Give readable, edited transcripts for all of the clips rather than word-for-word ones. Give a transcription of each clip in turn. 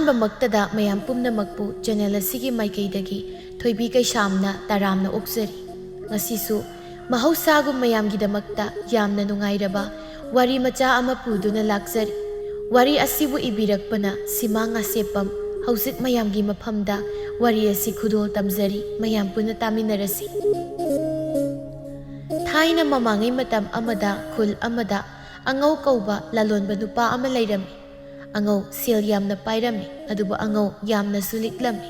ꯑꯍꯥꯟꯕꯃꯛꯇꯗ ꯃꯌꯥꯝ ꯄꯨꯝꯅꯃꯛꯄꯨ ꯆꯦꯅꯦꯜ ꯑꯁꯤꯒꯤ ꯃꯥꯏꯀꯩꯗꯒꯤ ꯊꯣꯏꯕꯤ ꯀꯩꯁꯥꯝꯅ ꯇꯔꯥꯝꯅ ꯑꯣꯛꯆꯔꯤ꯫ ꯉꯁꯤꯁꯨ ꯃꯍꯧꯁꯥꯒꯨꯝ ꯃꯌꯥꯝꯒꯤꯗꯃꯛꯇ ꯌꯥꯝꯅ ꯅꯨꯡꯉꯥꯏꯔꯕ ꯋꯥꯔꯤ ꯃꯆꯥ ꯑꯃ ꯄꯨꯗꯨꯅ ꯂꯥꯛꯆꯔꯤ꯫ ꯋꯥꯔꯤ ꯑꯁꯤꯕꯨ ꯏꯕꯤꯔꯛꯄꯅ ꯁꯤꯃꯥ ꯉꯥꯁꯦꯞꯄꯝ꯫ ꯍꯧꯖꯤꯛ ꯃꯌꯥꯝꯒꯤ ꯃꯐꯝꯗ ꯋꯥꯔꯤ ꯑꯁꯤ ꯈꯨꯗꯣꯜ ꯇꯝꯖꯔꯤ, ꯃꯌꯥꯝ ꯄꯨꯟꯅ ꯇꯥꯃꯤꯟꯅꯔꯁꯤ꯫ ꯊꯥꯏꯅ ꯃꯃꯥꯡꯉꯩ ꯃꯇꯝ ꯑꯃꯗ ꯈꯨꯜ ꯑꯃꯗ ꯑꯉꯧ ꯀꯧꯕ ꯂꯂꯣꯟꯕ ꯅꯨꯄꯥ ꯑꯃ ꯂꯩꯔꯝꯃꯤ꯫ ꯑꯉꯧ ꯁꯦꯜ ꯌꯥꯝꯅ ꯄꯥꯏꯔꯝꯃꯤ, ꯑꯗꯨꯕꯨ ꯑꯉꯧ ꯌꯥꯝꯅꯁꯨ ꯂꯤꯛꯂꯝꯃꯤ꯫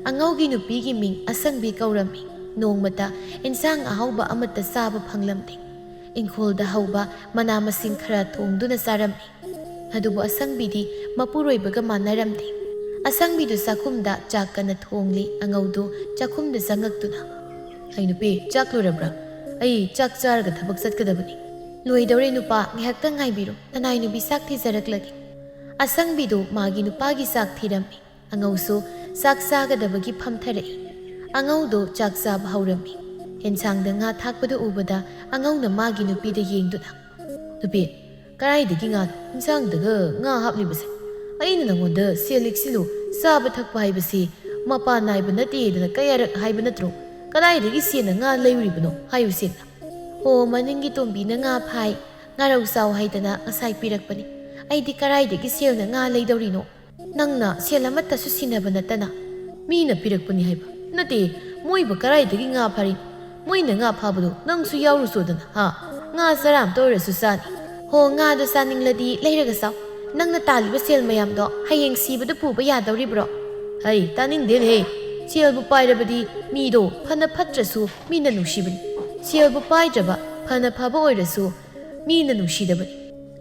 ꯑꯉꯧꯒꯤ ꯅꯨꯄꯤꯒꯤ ꯃꯤꯡ ꯑꯁꯪꯕꯤ ꯀꯧꯔꯝꯃꯤ꯫ ꯅꯣꯡꯃꯇ ꯏꯟꯁꯥꯡ ꯑꯍꯥꯎꯕ ꯑꯃꯠꯇ ꯆꯥꯕ ꯐꯪꯂꯝꯗꯦ꯫ ꯏꯪꯈꯣꯜꯗ ꯍꯧꯕ ꯃꯅꯥ ꯃꯁꯤꯡ ꯈꯔ ꯊꯣꯡꯗꯨꯅ ꯆꯥꯔꯝꯃꯤ꯫ ꯑꯗꯨꯕꯨ ꯑꯁꯪꯕꯤꯗꯤ ꯃꯄꯨꯔꯣꯏꯕꯒ ꯃꯥꯟꯅꯔꯝꯗꯦ꯫ ꯑꯁꯪꯕꯤꯗꯨ ꯆꯥꯛꯈꯨꯝꯗ ꯆꯥꯛ ꯀꯟꯅ ꯊꯣꯡꯂꯤ꯫ ꯑꯉꯧꯗꯨ ꯆꯥꯛꯈꯨꯝꯗ ꯆꯪꯉꯛꯇꯨꯅ, "ꯑꯩ ꯅꯨꯄꯤ, ꯆꯥꯛ ꯂꯣꯏꯔꯕ꯭ꯔꯥ? ꯑꯩ ꯆꯥꯛ ꯆꯥꯔꯒ ꯊꯕꯛ ꯆꯠꯀꯗꯕꯅꯤ." "ꯂꯣꯏꯗꯧꯔꯦ ꯅꯨꯄꯥ, ꯉꯥꯏꯍꯥꯛꯇꯪ ꯉꯥꯏꯕꯤꯔꯣ, ꯅꯅꯥꯏ ꯅꯨꯄꯤ ꯆꯥꯛ ꯊꯤꯖꯔꯛꯂꯒꯦ." ꯑꯁꯪꯕꯤꯗꯨ ꯃꯥꯒꯤ ꯅꯨꯄꯥꯒꯤ ꯆꯥꯛ ꯊꯤꯔꯝꯃꯤ꯫ ꯑꯉꯧꯁꯨ ꯆꯥꯛ ꯆꯥꯒꯗꯕꯒꯤ ꯐꯝꯊꯔꯛꯏ꯫ ꯑꯉꯧꯗꯨ ꯆꯥꯛ ꯆꯥꯕ ꯍꯧꯔꯝꯃꯤ꯫ ꯑꯦꯟꯁꯥꯡꯗ ꯉꯥ ꯊꯥꯛꯄꯗꯨ ꯎꯕꯗ ꯑꯉꯧꯅ ꯃꯥꯒꯤ ꯅꯨꯄꯤꯗ ꯌꯦꯡꯗꯨꯅ, "ꯅꯨꯄꯤ, ꯀꯔꯥꯏꯗꯒꯤ ꯉꯥꯅꯣ ꯏꯟꯁꯥꯡꯗꯒ ꯉꯥ ꯍꯥꯞꯂꯤꯕꯁꯦ? ꯑꯩꯅ ꯅꯪꯉꯣꯟꯗ ꯁꯦꯜ ꯂꯤꯛꯁꯤꯜꯂꯨ, ꯆꯥꯕ ꯊꯛꯄ ꯍꯥꯏꯕꯁꯤ ꯃꯄꯥ ꯅꯥꯏꯕ ꯅꯠꯇꯦꯗꯅ ꯀꯌꯥꯔꯛ ꯍꯥꯏꯕ ꯅꯠꯇ꯭ꯔꯣ? ꯀꯗꯥꯏꯗꯒꯤ ꯁꯦꯜꯅ ꯉꯥ ꯂꯩꯔꯨꯔꯤꯕꯅꯣ ꯍꯥꯏꯌꯨ ꯁꯦꯡꯅ." "ꯍꯣ, ꯃꯅꯤꯡꯒꯤ ꯇꯣꯝꯕꯤꯅ ꯉꯥ ꯐꯥꯏ, ꯉꯥꯔꯧ ꯆꯥꯎ ꯍꯥꯏꯗꯅ ꯉꯁꯥꯏ ꯄꯤꯔꯛꯄꯅꯤ꯫ ꯑꯩꯗꯤ ꯀꯔꯥꯏꯗꯒꯤ ꯁꯦꯜꯅ ꯉꯥ ꯂꯩꯗꯧꯔꯤꯅꯣ? ꯅꯪꯅ ꯁꯦꯜ ꯑꯃꯠꯇꯁꯨ ꯁꯤꯟꯅꯕ ꯅꯠꯇꯅ." "ꯃꯤꯅ ꯄꯤꯔꯛꯄꯅꯤ ꯍꯥꯏꯕ ꯅꯠꯇꯦ, ꯃꯣꯏꯕꯨ ꯀꯔꯥꯏꯗꯒꯤ ꯉꯥ ꯐꯥꯔꯤꯅꯣ? ꯃꯣꯏꯅ ꯉꯥ ꯐꯥꯕꯗꯣ ꯅꯪꯁꯨ ꯌꯥꯎꯔꯨꯆꯣꯗꯅ, ꯉꯥ ꯆꯔꯥ ꯑꯃꯇ ꯑꯣꯏꯔꯁꯨ ꯆꯥꯅꯤ." "ꯍꯣ, ꯉꯥꯗꯣ ꯆꯥꯅꯤꯡꯂꯗꯤ ꯂꯩꯔꯒ ꯆꯥꯎ꯫ ꯅꯪꯅ ꯇꯥꯜꯂꯤꯕ ꯁꯦꯜ ꯃꯌꯥꯝꯗꯣ ꯍꯌꯦꯡ ꯁꯤꯕꯗ ꯄꯨꯕ ꯌꯥꯗꯧꯔꯤꯕ꯭ꯔꯣ?" "ꯍꯩ, ꯇꯥꯅꯤꯡꯗꯦꯅꯦꯍꯦ! ꯁꯦꯜꯕꯨ ꯄꯥꯏꯔꯕꯗꯤ ꯃꯤꯗꯣ ꯐꯅ ꯐꯠꯇ꯭ꯔꯁꯨ ꯃꯤꯅ ꯅꯨꯡꯁꯤꯕꯅꯤ. ꯁꯦꯜꯕు ꯄꯥꯏꯗ꯭ꯔꯕ ꯐꯅ ꯐꯕ ꯑꯣꯏꯔꯁꯨ ꯃꯤꯅ ꯅꯨꯡꯁꯤꯗꯕꯅꯤ.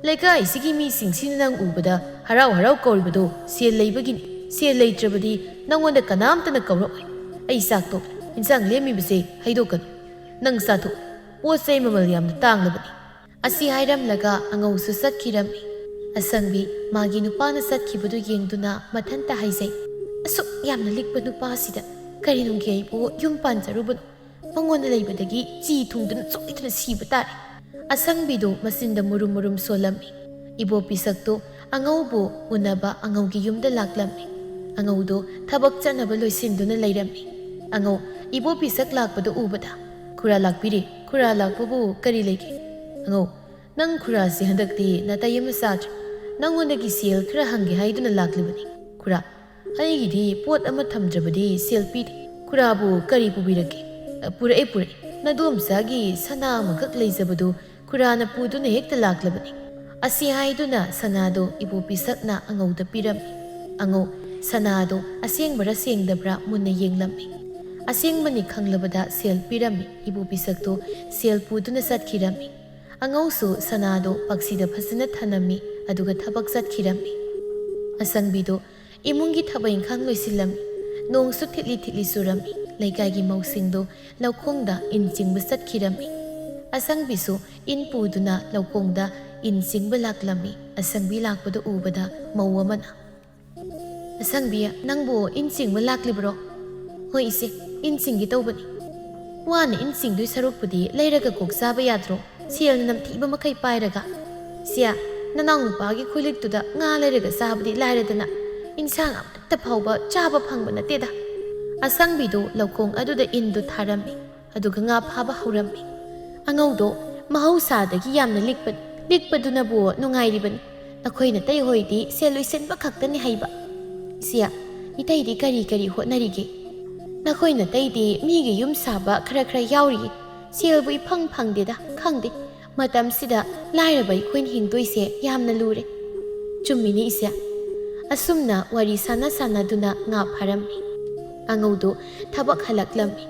ꯂꯩꯀꯥꯏꯁꯤꯒꯤ ꯃꯤꯁꯤꯡꯁꯤꯅ ꯅꯪ ꯎꯕꯗ ꯍꯔꯥꯎ ꯍꯔꯥꯎ ꯀꯧꯔꯤꯕꯗꯣ ꯁꯦꯜ ꯂꯩꯕꯒꯤꯅꯤ. ꯁꯦꯜ ꯂꯩꯇ꯭ꯔꯕꯗꯤ ꯅꯪꯉꯣꯟꯗ ꯀꯅꯥꯝꯇꯅ ꯀꯧꯔꯛꯑꯣꯏ꯫ ꯑꯩ ꯆꯥꯛ ꯇꯣꯛꯂꯦ, ꯏꯟꯁꯥꯡ ꯂꯦꯝꯃꯤꯕꯁꯦ ꯍꯩꯗꯣꯛꯀꯅꯨ. ꯅꯪ ꯆꯥꯊꯣꯛ, ꯄꯣꯠ ꯆꯩ ꯃꯃꯜ ꯌꯥꯝꯅ ꯇꯥꯡꯂꯕꯅꯤ." ꯑꯁꯤ ꯍꯥꯏꯔꯝꯂꯒ ꯑꯉꯧꯁꯨ ꯆꯠꯈꯤꯔꯝꯃꯤ꯫ ꯑꯁꯪꯕꯤ ꯃꯥꯒꯤ ꯅꯨꯄꯥꯅ ꯆꯠꯈꯤꯕꯗꯨ ꯌꯦꯡꯗꯨꯅ ꯃꯊꯟꯇ ꯍꯥꯏꯖꯩ, "ꯑꯁꯨꯛ ꯌꯥꯝꯅ ꯂꯤꯛꯄ ꯅꯨꯄꯥꯁꯤꯗ ꯀꯔꯤꯅꯨꯡꯒꯤ ꯑꯩꯕꯨ ꯌꯨꯝ ꯄꯥꯟꯖꯔꯨꯕꯅꯣ? ꯃꯉꯣꯟꯗ ꯂꯩꯕꯗꯒꯤ ꯆꯤ ꯊꯨꯡꯗꯨꯅ ꯁꯣꯏꯗꯅ ꯁꯤꯕ ꯇꯥꯔꯦ." ꯑꯁꯪꯕꯤꯗꯨ ꯃꯆꯤꯟꯗ ꯃꯨꯔꯨꯝ ꯃꯨꯔꯨꯝ ꯁꯣꯜꯂꯝꯃꯤ꯫ ꯏꯕꯣ ꯄꯤꯁꯛꯇꯨ ꯑꯉꯧꯕꯨ ꯎꯅꯕ ꯑꯉꯧꯒꯤ ꯌꯨꯝꯗ ꯂꯥꯛꯂꯝꯃꯤ꯫ ꯑꯉꯧꯗꯨ ꯊꯕꯛ ꯆꯠꯅꯕ ꯂꯣꯏꯁꯤꯟꯗꯨꯅ ꯂꯩꯔꯝꯃꯤ꯫ ꯑꯉꯧ ꯏꯕꯣ ꯄꯤꯁꯛ ꯂꯥꯛꯄꯗꯨ ꯎꯕꯗ, "ꯈꯨꯔꯥ ꯂꯥꯛꯄꯤꯔꯦ, ꯈꯨꯔꯥ ꯂꯥꯛꯄꯕꯨ ꯀꯔꯤ ꯂꯩꯒꯦ?" "ꯑꯉꯧ, ꯅꯪ ꯈꯨꯔꯥꯁꯤ ꯍꯟꯗꯛꯇꯤ ꯅꯥꯇꯩ ꯑꯃ ꯆꯥꯗ꯭ꯔꯦ. ꯅꯪꯉꯣꯟꯗꯒꯤ ꯁꯦꯜ ꯈꯔ ꯍꯪꯒꯦ ꯍꯥꯏꯗꯨꯅ ꯂꯥꯛꯂꯤꯕꯅꯤ." "ꯈꯨꯔꯥ, ꯑꯩꯒꯤꯗꯤ ꯄꯣꯠ ꯑꯃ ꯊꯝꯗ꯭ꯔꯕꯗꯤ ꯁꯦꯜ ꯄꯤꯗꯦ. ꯈꯨꯔꯥꯕꯨ ꯀꯔꯤ ꯄꯨꯕꯤꯔꯛꯀꯦ?" "ꯄꯨꯔꯛꯑꯦ. ꯅꯗꯣꯝꯆꯥꯒꯤ ꯁꯅꯥ ꯑꯃꯈꯛ ꯂꯩꯖꯕꯗꯨ ꯈꯨꯔꯥꯅ ꯄꯨꯗꯨꯅ ꯍꯦꯛꯇ ꯂꯥꯛꯂꯕꯅꯤ." ꯑꯁꯤ ꯍꯥꯏꯗꯨꯅ ꯁꯅꯥꯗꯨ ꯏꯕꯣ ꯄꯤꯁꯛꯅ ꯑꯉꯧꯗ ꯄꯤꯔꯝꯃꯤ꯫ ꯑꯉꯧ ꯁꯅꯥꯗꯨ ꯑꯁꯦꯡꯕꯔꯥ ꯁꯦꯡꯗꯕ꯭ꯔꯥ ꯃꯨꯟꯅ ꯌꯦꯡꯂꯝꯃꯤ꯫ ꯑꯁꯦꯡꯕꯅꯤ ꯈꯪꯂꯕꯗ ꯁꯦꯜ ꯄꯤꯔꯝꯃꯤ꯫ ꯏꯕꯣ ꯄꯤꯁꯛꯇꯨ ꯁꯦꯜ ꯄꯨꯗꯨꯅ ꯆꯠꯈꯤꯔꯝꯃꯤ꯫ ꯑꯉꯧꯁꯨ ꯁꯅꯥꯗꯨ ꯄꯛꯁꯤꯗ ꯐꯖꯅ ꯊꯅꯝꯃꯤ, ꯑꯗꯨꯒ ꯊꯕꯛ ꯆꯠꯈꯤꯔꯝꯃꯤ꯫ ꯑꯁꯪꯕꯤꯗꯨ ꯏꯃꯨꯡꯒꯤ ꯊꯕꯛ ꯏꯪꯈꯥꯡ ꯂꯣꯏꯁꯤꯜꯂꯝꯃꯤ꯫ ꯅꯣꯡꯁꯨ ꯊꯤꯠꯂꯤ ꯊꯤꯠꯂꯤ ꯆꯨꯔꯝꯃꯤ꯫ ꯂꯩꯀꯥꯏꯒꯤ ꯃꯧꯁꯤꯡꯗꯨ ꯂꯧꯈꯣꯡꯗ ꯏꯟ ꯆꯤꯡꯕ ꯆꯠꯈꯤꯔꯝꯃꯤ꯫ ꯑꯁꯪꯕꯤꯁꯨ ꯏꯟ ꯄꯨꯗꯨꯅ ꯂꯧꯈꯣꯡꯗ ꯏꯟ ꯆꯤꯡꯕ ꯂꯥꯛꯂꯝꯃꯤ꯫ ꯑꯁꯪꯕꯤ ꯂꯥꯛꯄꯗꯨ ꯎꯕꯗ ꯃꯧ ꯑꯃꯅ, "ꯑꯁꯪꯕꯤ, ꯅꯪꯕꯨ ꯏꯟ ꯆꯤꯡꯕ ꯂꯥꯛꯂꯤꯕ꯭ꯔꯣ?" "ꯍꯣꯏ ꯏꯆꯦ, ꯏꯟ ꯆꯤꯡꯒꯦ ꯇꯧꯕꯅꯤ." "ꯋꯥꯅ ꯏꯟ ꯆꯤꯡꯗꯣꯏ ꯁꯔꯨꯛꯄꯨꯗꯤ ꯂꯩꯔꯒ ꯀꯣꯛ ꯆꯥꯕ ꯌꯥꯗ꯭ꯔꯣ, ꯁꯦꯜꯅ ꯅꯝꯊꯤꯕ ꯃꯈꯩ ꯄꯥꯏꯔꯒ?" "ꯏꯆꯦ, ꯅꯅꯥꯎ ꯅꯨꯄꯥꯒꯤ ꯈꯨꯜꯂꯤꯛꯇꯨꯗ ꯉꯥ ꯂꯩꯔꯒ ꯆꯥꯕꯗꯤ ꯂꯥꯏꯔꯗꯅ ꯏꯟꯁꯥꯡ ꯑꯃꯠꯇ ꯐꯥꯎꯕ ꯆꯥꯕ ꯐꯪꯕ ꯅꯠꯇꯦꯗ." ꯑꯁꯪꯕꯤꯗꯨ ꯂꯧꯈꯣꯡ ꯑꯗꯨꯗ ꯏꯟꯗꯨ ꯊꯥꯔꯝꯃꯤ, ꯑꯗꯨꯒ ꯉꯥ ꯐꯥꯕ ꯍꯧꯔꯝꯃꯤ꯫ ꯑꯉꯧꯗꯣ ꯃꯍꯧꯁꯥꯗꯒꯤ ꯌꯥꯝꯅ ꯂꯤꯛꯄꯅꯤ. ꯂꯤꯛꯄꯗꯨꯅꯕꯨ ꯅꯨꯡꯉꯥꯏꯔꯤꯕꯅꯤ. ꯅꯈꯣꯏ ꯅꯇꯩ ꯍꯣꯏꯗꯤ ꯁꯦꯜ ꯂꯣꯏꯁꯤꯟꯕ ꯈꯛꯇꯅꯤ ꯍꯩꯕ." "ꯏꯆꯦ, ꯏꯇꯩꯗꯤ ꯀꯔꯤ ꯀꯔꯤ ꯍꯣꯠꯅꯔꯤꯒꯦ?" "ꯅꯈꯣꯏ ꯅꯇꯩꯗꯤ ꯃꯤꯒꯤ ꯌꯨꯝ ꯁꯥꯕ ꯈꯔ ꯈꯔ ꯌꯥꯎꯔꯤꯌꯦ. ꯁꯦꯜꯕꯨ ꯏꯐꯪ ꯐꯪꯗꯦꯗ, ꯈꯪꯗꯦ. ꯃꯇꯝꯁꯤꯗ ꯂꯥꯏꯔꯕ ꯑꯩꯈꯣꯏꯅ ꯍꯤꯡꯗꯣꯏꯁꯦ ꯌꯥꯝꯅ ꯂꯨꯔꯦ." "ꯆꯨꯝꯃꯤꯅꯤ ꯏꯆꯦ." ꯑꯁꯨꯝꯅ ꯋꯥꯔꯤ ꯁꯥꯟꯅꯗꯨꯅ ꯉꯥ ꯐꯥꯔꯝꯃꯤ꯫ ꯑꯉꯧꯗꯨ ꯊꯕꯛ ꯍꯜꯂꯛꯂꯝꯃꯤ꯫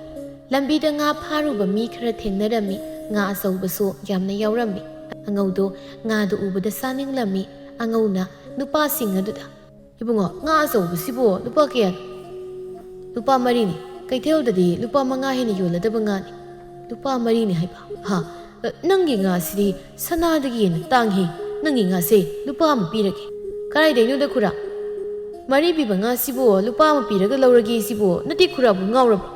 ꯂꯝꯕꯤꯗ ꯉꯥ ꯐꯥꯔꯨꯕ ꯃꯤ ꯈꯔ ꯊꯦꯡꯅꯔꯝꯃꯤ꯫ ꯉꯥ ꯑꯆꯧꯕꯁꯨ ꯌꯥꯝꯅ ꯌꯥꯎꯔꯝꯃꯤ꯫ ꯑꯉꯧꯗꯨ ꯉꯥꯗꯨ ꯎꯕꯗ ꯆꯥꯅꯤꯡꯂꯝꯃꯤ꯫ ꯑꯉꯧꯅ ꯅꯨꯄꯥꯁꯤꯡ ꯑꯗꯨꯗ, "ꯏꯕꯨꯡꯉꯣ, ꯉꯥ ꯑꯆꯧꯕꯁꯤꯕꯨ ꯂꯨꯄꯥ ꯀꯌꯥꯅꯣ?" "ꯂꯨꯄꯥ 4ꯅꯤ. ꯀꯩꯊꯦꯜꯗꯗꯤ ꯂꯨꯄꯥ 5 ꯍꯦꯟꯅ ꯌꯣꯜꯂꯗꯕ ꯉꯥꯅꯤ." "ꯂꯨꯄꯥ 4ꯅꯤ ꯍꯥꯏꯕ? ꯅꯪꯒꯤ ꯉꯥꯁꯤꯗꯤ ꯁꯅꯥꯗꯒꯤ ꯍꯦꯟꯅ ꯇꯥꯡꯍꯦ. ꯅꯪꯒꯤ ꯉꯥꯁꯦ ꯂꯨꯄꯥ 1 ꯄꯤꯔꯒꯦ." "ꯀꯔꯥꯏꯗꯩꯅꯣꯗ ꯈꯨꯔꯥ, 4 ꯄꯤꯕ ꯉꯥꯁꯤꯕꯨ ꯂꯨꯄꯥ 1 ꯄꯤꯔꯒ ꯂꯧꯔꯒꯦ ꯁꯤꯕꯨ ꯅꯠꯇꯦ ꯈꯨꯔꯥꯕꯨ ꯉꯥꯎꯔꯕ꯭ꯔꯣ?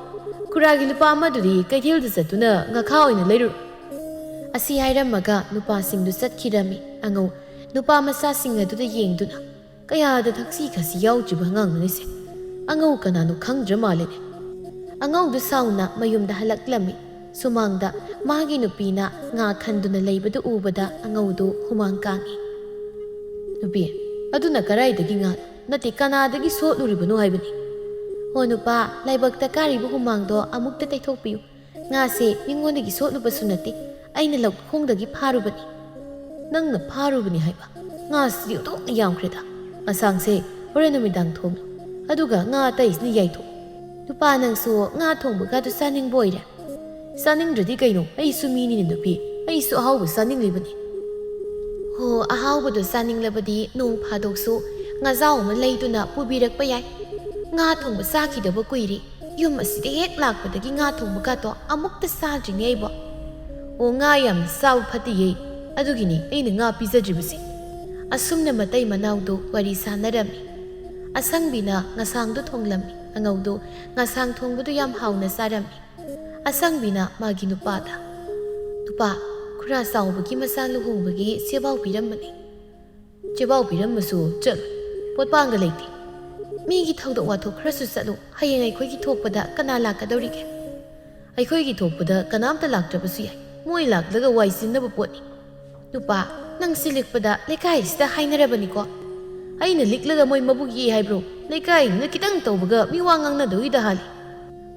ꯈꯨꯔꯥꯒꯤ ꯂꯨꯄꯥ 1ꯗꯨꯗꯤ ꯀꯩꯊꯦꯜꯗ ꯆꯠꯇꯨꯅ ꯉꯥꯈꯥ ꯑꯣꯏꯅ ꯂꯩꯔꯨꯔꯣ." ꯑꯁꯤ ꯍꯥꯏꯔꯝꯃꯒ ꯅꯨꯄꯥꯁꯤꯡꯗꯨ ꯆꯠꯈꯤꯔꯝꯃꯤ꯫ ꯑꯉꯧ ꯅꯨꯄꯥ ꯃꯆꯥꯁꯤꯡ ꯑꯗꯨꯗ ꯌꯦꯡꯗꯨꯅ, ꯀꯌꯥꯗ ꯊꯛꯁꯤ ꯈꯥꯁꯤ ꯌꯥꯎꯗ꯭ꯔꯤꯕ ꯑꯉꯥꯡꯅꯅꯤꯁꯦ ꯑꯉꯧ ꯀꯅꯥꯅꯣ ꯈꯪꯗ꯭ꯔ ꯃꯥꯜꯂꯦꯅꯦ ꯑꯉꯧꯗꯨ ꯁꯥꯎꯅ ꯃꯌꯨꯝꯗ ꯍꯜꯂꯛꯂꯝꯃꯤ ꯁꯨꯃꯥꯡꯗ ꯃꯥꯒꯤ ꯅꯨꯄꯤꯅ ꯉꯥ ꯈꯟꯗꯨꯅ ꯂꯩꯕꯗꯨ ꯎꯕꯗ ꯑꯉꯧꯗꯨ ꯍꯨꯃꯥꯡ ꯀꯥꯡꯉꯤ ꯅꯨꯄꯤ ꯑꯗꯨꯅ ꯀꯔꯥꯏꯗꯒꯤ ꯉꯥ ꯅꯠꯇꯦ ꯀꯅꯥꯗꯒꯤ ꯁꯣꯠꯂꯨꯔꯤꯕꯅꯣ ꯍꯥꯏꯕꯅꯤ ꯍꯣ ꯅꯨꯄꯥ ꯂꯥꯏꯕꯛꯇ ꯀꯥꯔꯤꯕ ꯍꯨꯃꯥꯡꯗꯣ ꯑꯃꯨꯛꯇ ꯇꯩꯊꯣꯛꯄꯤꯌꯨ ꯉꯥꯁꯦ ꯃꯤꯉꯣꯟꯗꯒꯤ ꯁꯣꯠꯂꯨꯕꯁꯨ ꯅꯠꯇꯦ ꯑꯩꯅ ꯂꯧꯈꯣꯡꯗꯒꯤ ꯐꯥꯔꯨꯕꯅꯤ ꯅꯪꯅ ꯐꯥꯔꯨꯕꯅꯤ ꯍꯥꯏꯕ ꯉꯥꯁꯤꯗꯤ ꯑꯗꯨꯝꯅ ꯌꯥꯝꯈ꯭ꯔꯦꯗ ꯉꯁꯥꯡꯁꯦ ꯍꯣꯔꯦꯟ ꯅꯨꯃꯤꯗꯥꯡ ꯊꯣꯡꯂꯨ ꯑꯗꯨꯒ ꯉꯥ ꯑꯇꯩꯁꯤꯅ ꯌꯥꯏꯊꯣꯛ ꯅꯨꯄꯥ ꯅꯪꯁꯨ ꯉꯥ ꯊꯣꯡꯕꯒꯗꯨ ꯆꯥꯅꯤꯡꯕ ꯑꯣꯏꯔꯦ ꯆꯥꯅꯤꯡꯗ꯭ꯔꯗꯤ ꯀꯩꯅꯣ ꯑꯩꯁꯨ ꯃꯤꯅꯤꯅꯦ ꯅꯨꯄꯤ ꯑꯩꯁꯨ ꯑꯍꯥꯎꯕ ꯆꯥꯅꯤꯡꯂꯤꯕꯅꯤ ꯍꯣ ꯑꯍꯥꯎꯕꯗꯣ ꯆꯥꯅꯤꯡꯂꯕꯗꯤ ꯅꯣꯡ ꯐꯥꯗꯣꯛꯁꯨ ꯉꯥꯖꯥꯎ ꯑꯃ ꯂꯩꯗꯨꯅ ꯄꯨꯕꯤꯔꯛꯄ ꯌꯥꯏ ꯉꯥ ꯊꯣꯡꯕ ꯆꯥꯈꯤꯗꯕ ꯀꯨꯏꯔꯦ ꯌꯨꯝ ꯑꯁꯤꯗ ꯍꯦꯛ ꯂꯥꯛꯄꯗꯒꯤ ꯉꯥ ꯊꯣꯡꯕꯒꯗꯣ ꯑꯃꯨꯛꯇ ꯆꯥꯗ꯭ꯔꯤꯅꯦ ꯑꯩꯕꯣ ꯑꯣ ꯉꯥ ꯌꯥꯝꯅ ꯆꯥꯕ ꯐꯠꯇꯤꯌꯦ ꯑꯗꯨꯒꯤꯅꯤ ꯑꯩꯅ ꯉꯥ ꯄꯤꯖꯗ꯭ꯔꯤꯕꯁꯦ ꯑꯁꯨꯝꯅ ꯃꯇꯩ ꯃꯅꯥꯎꯗꯨ ꯋꯥꯔꯤ ꯁꯥꯟꯅꯔꯝꯃꯤ ꯑꯁꯪꯕꯤꯅ ꯉꯁꯥꯡꯗꯨ ꯊꯣꯡꯂꯝꯃꯤ ꯑꯉꯧꯗꯨ ꯉꯁꯥꯡ ꯊꯣꯡꯕꯗꯨ ꯌꯥꯝ ꯍꯥꯎꯅ ꯆꯥꯔꯝꯃꯤ ꯑꯁꯪꯕꯤꯅ ꯃꯥꯒꯤ ꯅꯨꯄꯥꯗ ꯅꯨꯄꯥ ꯈꯨꯔꯥ ꯆꯥꯎꯕꯒꯤ ꯃꯆꯥ ꯂꯨꯍꯣꯡꯕꯒꯤ ꯆꯦꯕꯥꯎ ꯄꯤꯔꯝꯕꯅꯤ ꯆꯦꯕꯥꯎ ꯄꯤꯔꯝꯕꯁꯨ ꯆꯠꯂꯨ ꯄꯣꯠꯄꯥꯡꯒ ꯂꯩꯇꯦ ꯃꯤꯒꯤ ꯊꯧꯗꯣꯛ ꯋꯥꯊꯣꯛ ꯈꯔꯁꯨ ꯆꯠꯂꯨ ꯍꯌꯦꯡ ꯑꯩꯈꯣꯏꯒꯤ ꯊꯣꯛꯄꯗ ꯀꯅꯥ ꯂꯥꯛꯀꯗꯧꯔꯤꯒꯦ ꯑꯩꯈꯣꯏꯒꯤ ꯊꯣꯛꯄꯗ ꯀꯅꯥꯝꯇ ꯂꯥꯛꯇ꯭ꯔꯕꯁꯨ ꯌꯥꯏ ꯃꯣꯏ ꯂꯥꯛꯂꯒ ꯋꯥꯏ ꯆꯤꯟꯅꯕ ꯄꯣꯠꯅꯤ ꯅꯨꯄꯥ ꯅꯪꯁꯤ ꯂꯤꯛꯄꯗ ꯂꯩꯀꯥꯏꯁꯤꯗ ꯍꯥꯏꯅꯔꯕꯅꯤꯀꯣ ꯑꯩꯅ ꯂꯤꯛꯂꯒ ꯃꯣꯏ ꯃꯕꯨꯛ ꯌꯦ ꯍꯥꯏꯕ꯭ꯔꯣ ꯂꯩꯀꯥꯏꯗꯨꯅ ꯈꯤꯇꯪ ꯇꯧꯕꯒ ꯃꯤ ꯋꯥ ꯉꯥꯡꯅꯗꯧꯏꯗ ꯍꯥꯜꯂꯤ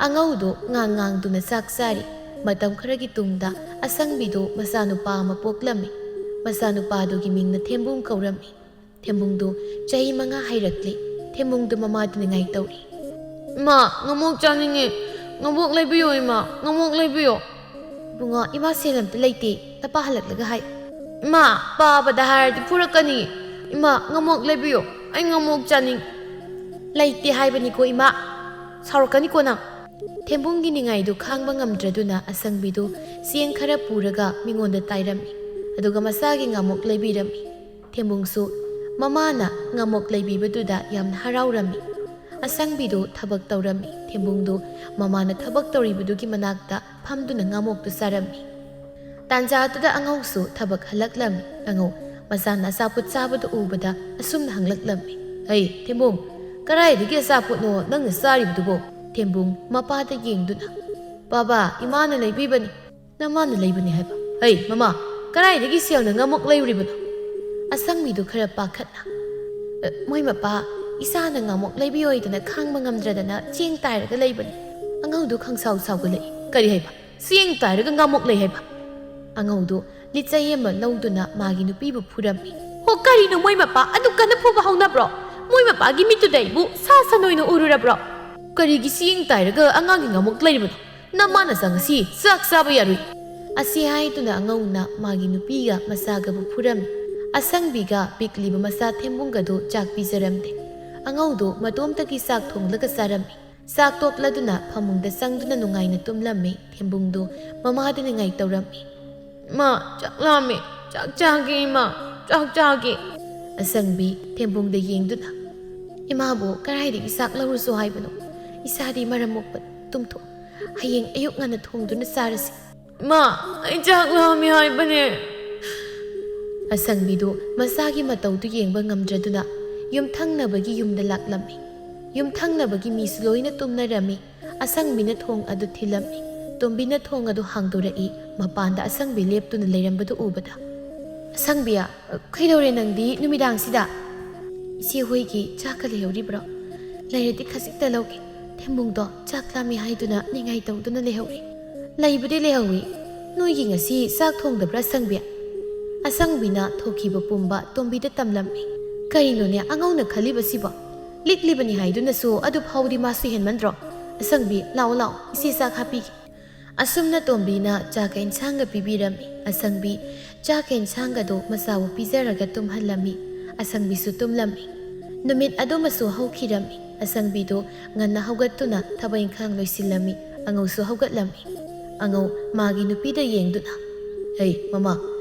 ꯑꯉꯧꯗꯨ ꯉꯥꯡꯗꯨꯅ ꯆꯥꯛ ꯆꯥꯔꯤ ꯃꯇꯝ ꯈꯔꯒꯤ ꯇꯨꯡꯗ ꯑꯁꯪꯕꯤꯗꯨ ꯃꯆꯥꯅꯨꯄꯥ ꯑꯃ ꯄꯣꯛꯂꯝꯃꯤ ꯃꯆꯥꯅꯨꯄꯥꯗꯨꯒꯤ ꯃꯤꯡꯅ ꯊꯦꯝꯕꯨꯡ ꯀꯧꯔꯝꯃꯤ ꯊꯦꯝꯕꯨꯡꯗꯨ ꯆꯍꯤ 5 ꯍꯩꯔꯛꯂꯤ ꯊꯦꯝꯕꯨꯡꯗꯨ ꯃꯃꯥꯗꯨ ꯅꯤꯡꯉꯥꯏ ꯇꯧꯔꯤ ꯏꯃꯥ ꯉꯃꯣꯛ ꯆꯥꯅꯤꯡꯉꯦ ꯉꯃꯣꯛ ꯂꯩꯕꯤꯌꯣ ꯏꯃꯥ ꯉꯃꯣꯛ ꯂꯩꯕꯤꯌꯣ ꯏꯕꯨꯡꯉꯣ ꯏꯃꯥ ꯁꯦꯜ ꯑꯝꯇ ꯂꯩꯇꯦ ꯅꯄꯥ ꯍꯜꯂꯛꯂꯒ ꯍꯥꯏ ꯏꯃꯥ ꯄꯥꯕꯗ ꯍꯥꯏꯔꯗꯤ ꯐꯨꯔꯛꯀꯅꯤ ꯏꯃꯥ ꯉꯃꯣꯛ ꯂꯩꯕꯤꯌꯣ ꯑꯩ ꯉꯃꯣꯛ ꯆꯥꯅꯤꯡ ꯂꯩꯇꯦ ꯍꯥꯏꯕꯅꯤꯀꯣ ꯏꯃꯥ ꯁꯥꯎꯔꯛꯀꯅꯤꯀꯣ ꯅꯪ ꯊꯦꯝꯕꯨꯡꯒꯤ ꯅꯤꯡꯉꯥꯏꯗꯨ ꯈꯥꯡꯕ ꯉꯝꯗ꯭ꯔꯗꯨꯅ ꯑꯁꯪꯕꯤꯗꯨ ꯆꯦꯡ ꯈꯔ ꯄꯨꯔꯒ ꯃꯤꯉꯣꯟꯗ ꯇꯥꯏꯔꯝꯃꯤ ꯑꯗꯨꯒ ꯃꯆꯥꯒꯤ ꯉꯥꯃꯣꯛ ꯂꯩꯕꯤꯔꯝꯃꯤ ꯊꯦꯝꯕꯨꯡꯁꯨ ꯃꯃꯥꯅ ꯉꯥꯃꯣꯛ ꯂꯩꯕꯤꯕꯗꯨꯗ ꯌꯥꯝꯅ ꯍꯔꯥꯎꯔꯝꯃꯤ ꯑꯁꯪꯕꯤꯗꯨ ꯊꯕꯛ ꯇꯧꯔꯝꯃꯤ ꯊꯦꯝꯕꯨꯡꯗꯨ ꯃꯃꯥꯅ ꯊꯕꯛ ꯇꯧꯔꯤꯕꯗꯨꯒꯤ ꯃꯅꯥꯛꯇ ꯐꯝꯗꯨꯅ ꯉꯥꯃꯣꯛꯇꯨ ꯆꯥꯔꯝꯃꯤ ꯇꯥꯟꯖꯥꯗꯨꯗ ꯑꯉꯧꯁꯨ ꯊꯕꯛ ꯍꯜꯂꯛꯂꯝꯃꯤ ꯑꯉꯧ ꯃꯆꯥꯅ ꯑꯆꯥꯄꯣꯠ ꯆꯥꯕꯗꯨ ꯎꯕꯗ ꯑꯁꯨꯝꯅ ꯍꯪꯂꯛꯂꯝꯃꯤ ꯍꯩ ꯊꯦꯝꯕꯨꯡ ꯀꯔꯥꯏꯗꯒꯤ ꯑꯆꯥꯄꯣꯠꯅꯣ ꯅꯪꯅ ꯆꯥꯔꯤꯕꯗꯨꯕꯣ ꯊꯦꯝꯕꯨꯡ ꯃꯄꯥꯗ ꯌꯦꯡꯗꯨꯅ ꯕꯥꯕꯥ ꯏꯃꯥꯅ ꯂꯩꯕꯤꯕꯅꯤ ꯅꯃꯥꯅ ꯂꯩꯕꯅꯤ ꯍꯥꯏꯕ ꯍꯩ ꯃꯃꯥ ꯀꯔꯥꯏꯗꯒꯤ ꯁꯦꯜꯅ ꯉꯥꯃꯣꯛ ꯂꯩꯔꯤꯕꯅꯣ ꯑꯁꯪꯕꯤꯗꯨ ꯈꯔ ꯄꯥꯈꯠꯅ ꯃꯣꯏ ꯃꯄꯥ ꯏꯆꯥꯅ ꯉꯥꯃꯣꯛ ꯂꯩꯕꯤꯌꯣꯏꯗꯅ ꯈꯥꯡꯕ ꯉꯝꯗ꯭ꯔꯗꯅ ꯆꯦꯡ ꯇꯥꯏꯔꯒ ꯂꯩꯕꯅꯤ ꯑꯉꯧꯗꯨ ꯈꯪꯁꯥꯎ ꯁꯥꯎꯒꯠꯂꯛꯏ ꯀꯔꯤ ꯍꯥꯏꯕ ꯆꯦꯡ ꯇꯥꯏꯔꯒ ꯉꯥꯃꯣꯛ ꯂꯩ ꯍꯥꯏꯕ ꯑꯉꯧꯗꯨ ꯂꯤꯆꯩ ꯑꯃ ꯂꯧꯗꯨꯅ ꯃꯥꯒꯤ ꯅꯨꯄꯤꯕꯨ ꯐꯨꯔꯝꯃꯤ ꯍꯣ ꯀꯔꯤꯅꯣ ꯃꯣꯏ ꯃꯄꯥ ꯑꯗꯨ ꯀꯟꯅ ꯐꯨꯕ ꯍꯧꯅꯕ꯭ꯔꯣ ꯃꯣꯏ ꯃꯄꯥꯒꯤ ꯃꯤꯠꯇꯨꯗ ꯑꯩꯕꯨ ꯁꯥ ꯁꯟ ꯑꯣꯏꯅ ꯎꯔꯨꯔꯕ꯭ꯔꯣ ꯀꯔꯤꯒꯤ ꯆꯦꯡ ꯇꯥꯏꯔꯒ ꯑꯉꯥꯡꯒꯤ ꯉꯥꯃꯣꯛ ꯂꯩꯔꯤꯕꯅꯣ ꯅꯃꯥꯅ ꯉꯁꯤ ꯆꯥꯛ ꯆꯥꯕ ꯌꯥꯔꯣꯏ ꯑꯁꯤ ꯍꯥꯏꯗꯨꯅ ꯑꯉꯧꯅ ꯃꯥꯒꯤ ꯅꯨꯄꯤꯒ ꯃꯆꯥꯒꯕꯨ ꯐꯨꯔꯝꯃꯤ ꯑꯁꯪꯕꯤꯒ ꯄꯤꯛꯂꯤꯕ ꯃꯆा ꯊꯦꯝꯕꯨꯡꯒꯗꯨ ꯆꯥꯛ ꯄꯤꯖꯔꯝꯗꯦ ꯑꯉꯧꯗꯨ ꯃꯇꯣꯝꯇꯒꯤ ꯆꯥꯛ ꯊꯣꯡꯂꯒ ꯆꯥꯔꯝꯃꯤ ꯆꯥꯛ ꯇꯣꯛꯂꯗꯨꯅ ꯐꯃꯨꯡꯗ ꯆꯪꯗꯨꯅ ꯅꯨꯡꯉꯥꯏꯅ ꯇꯨꯝꯂꯝꯃꯤ ꯊꯦꯝꯕꯨꯡꯗꯨ ꯃꯃꯥꯗ ꯅꯤꯡꯉꯥꯏ ꯇꯧꯔꯝꯃꯤ ꯏꯃꯥ ꯆꯥꯛ ꯂꯥꯝꯃꯦ ꯆꯥꯛ ꯆꯥꯒꯦ ꯏꯃꯥ ꯆꯥꯛ ꯆꯥꯒꯦ ꯑꯁꯪꯕꯤ ꯊꯦꯝꯕꯨꯡꯗ ꯌꯦꯡꯗꯨꯅ ꯏꯃꯥꯕꯨ ꯀꯔꯥꯏꯗꯒꯤ ꯆꯥꯛ ꯂꯧꯔꯨꯁꯨ ꯍꯥꯏꯕꯅꯣ ꯏꯁꯥꯗꯤ ꯃꯔꯝ ꯃꯣꯛꯄ ꯇꯨꯝꯊꯣꯛ ꯍꯌꯦꯡ ꯑꯌꯨꯛ ꯉꯟꯅ ꯊꯣꯡꯗꯨꯅ ꯆꯥꯔꯁꯤ ꯏꯃꯥ ꯑꯩ ꯆꯥꯛ ꯂꯥꯝꯃꯦ ꯍꯥꯏꯕꯅꯦ ꯑꯁꯪꯕꯤꯗꯨ ꯃꯆꯥꯒꯤ ꯃꯇꯧꯗꯨ ꯌꯦꯡꯕ ꯉꯝꯗ꯭ꯔꯗꯨꯅ ꯌꯨꯝꯊꯪꯅꯕꯒꯤ ꯌꯨꯝꯗ ꯂꯥꯛꯂꯝꯃꯤ ꯌꯨꯝꯊꯪꯅꯕꯒꯤ ꯃꯤꯁꯨ ꯂꯣꯏꯅ ꯇꯨꯝꯅꯔꯝꯃꯤ ꯑꯁꯪꯕꯤꯅ ꯊꯣꯡ ꯑꯗꯨ ꯊꯤꯜꯂꯝꯃꯤ ꯇꯣꯝꯕꯤꯅ ꯊꯣꯡ ꯑꯗꯨ ꯍꯥꯡꯗꯣꯔꯛꯏ ꯃꯄꯥꯟꯗ ꯑꯁꯪꯕꯤ ꯂꯦꯞꯇꯨꯅ ꯂꯩꯔꯝꯕꯗꯨ ꯎꯕꯗ ꯑꯁꯪꯕꯤꯌꯥ ꯀꯩꯗꯧꯔꯦ ꯅꯪꯗꯤ ꯅꯨꯃꯤꯗꯥꯡꯁꯤꯗ ꯏꯆꯦ ꯍꯣꯏꯒꯤ ꯆꯥꯛꯀ ꯂꯩꯍꯧꯔꯤꯕ꯭ꯔꯣ ꯂꯩꯔꯗꯤ ꯈꯖꯤꯛꯇ ꯂꯧꯒꯦ ꯊꯦꯝꯕꯨꯡꯗꯣ ꯆꯥꯛ ꯂꯥꯝꯃꯤ ꯍꯥꯏꯗꯨꯅ ꯅꯤꯡꯉꯥꯏ ꯇꯧꯗꯨꯅ ꯂꯩꯍꯧꯔꯤ ꯂꯩꯕꯨꯗꯤ ꯂꯩꯍꯧꯏ ꯅꯣꯏꯒꯤ ꯉꯁꯤ ꯆꯥꯛ ꯊꯣꯡꯗꯕ꯭ꯔꯥ ꯑꯁꯪꯕꯤ ꯑꯁꯪꯕꯤꯅ ꯊꯣꯛꯈꯤꯕ ꯄꯨꯝꯕ ꯇꯣꯝꯕꯤꯗ ꯇꯝꯂꯝꯃꯤ ꯀꯔꯤꯅꯣꯅꯦ ꯑꯉꯧꯅ ꯈꯜꯂꯤꯕꯁꯤꯕꯣ ꯂꯤꯛꯂꯤꯕꯅꯤ ꯍꯥꯏꯗꯨꯅꯁꯨ ꯑꯗꯨ ꯐꯥꯎꯗꯤ ꯃꯥꯁꯨ ꯍꯦꯟꯃꯟꯗ꯭ꯔꯣ ꯑꯁꯪꯕꯤ ꯂꯥꯛꯑꯣ ꯂꯥꯛꯑꯣ ꯏꯆꯦ ꯆꯥꯛ ꯍꯥꯞꯄꯤꯒꯦ ꯑꯁꯨꯝꯅ ꯇꯣꯝꯕꯤꯅ ꯆꯥꯛꯀ ꯏꯟꯁꯥꯡꯒ ꯄꯤꯕꯤꯔꯝꯃꯤ ꯑꯁꯪꯕꯤ ꯆꯥꯛꯀ ꯏꯟꯁꯥꯡꯒꯗꯣ ꯃꯆꯥꯕꯨ ꯄꯤꯖꯔꯒ ꯇꯨꯝꯍꯜꯂꯝꯃꯤ ꯑꯁꯪꯕꯤꯁꯨ ꯇꯨꯝꯂꯝꯃꯤ ꯅꯨꯃꯤꯠ ꯑꯗꯨꯃꯁꯨ ꯍꯧꯈꯤꯔꯝꯃꯤ ꯑꯁꯪꯕꯤꯗꯨ ꯉꯟꯅ ꯍꯧꯒꯠꯇꯨꯅ ꯊꯕꯛ ꯏꯪꯈꯥꯡ ꯂꯣꯏꯁꯤꯜꯂꯝꯃꯤ ꯑꯉꯧꯁꯨ ꯍꯧꯒꯠꯂꯝꯃꯤ ꯑꯉꯧ ꯃꯥꯒꯤ ꯅꯨꯄꯤꯗ ꯌꯦꯡꯗꯨꯅ ꯍꯩ ꯃꯃꯥ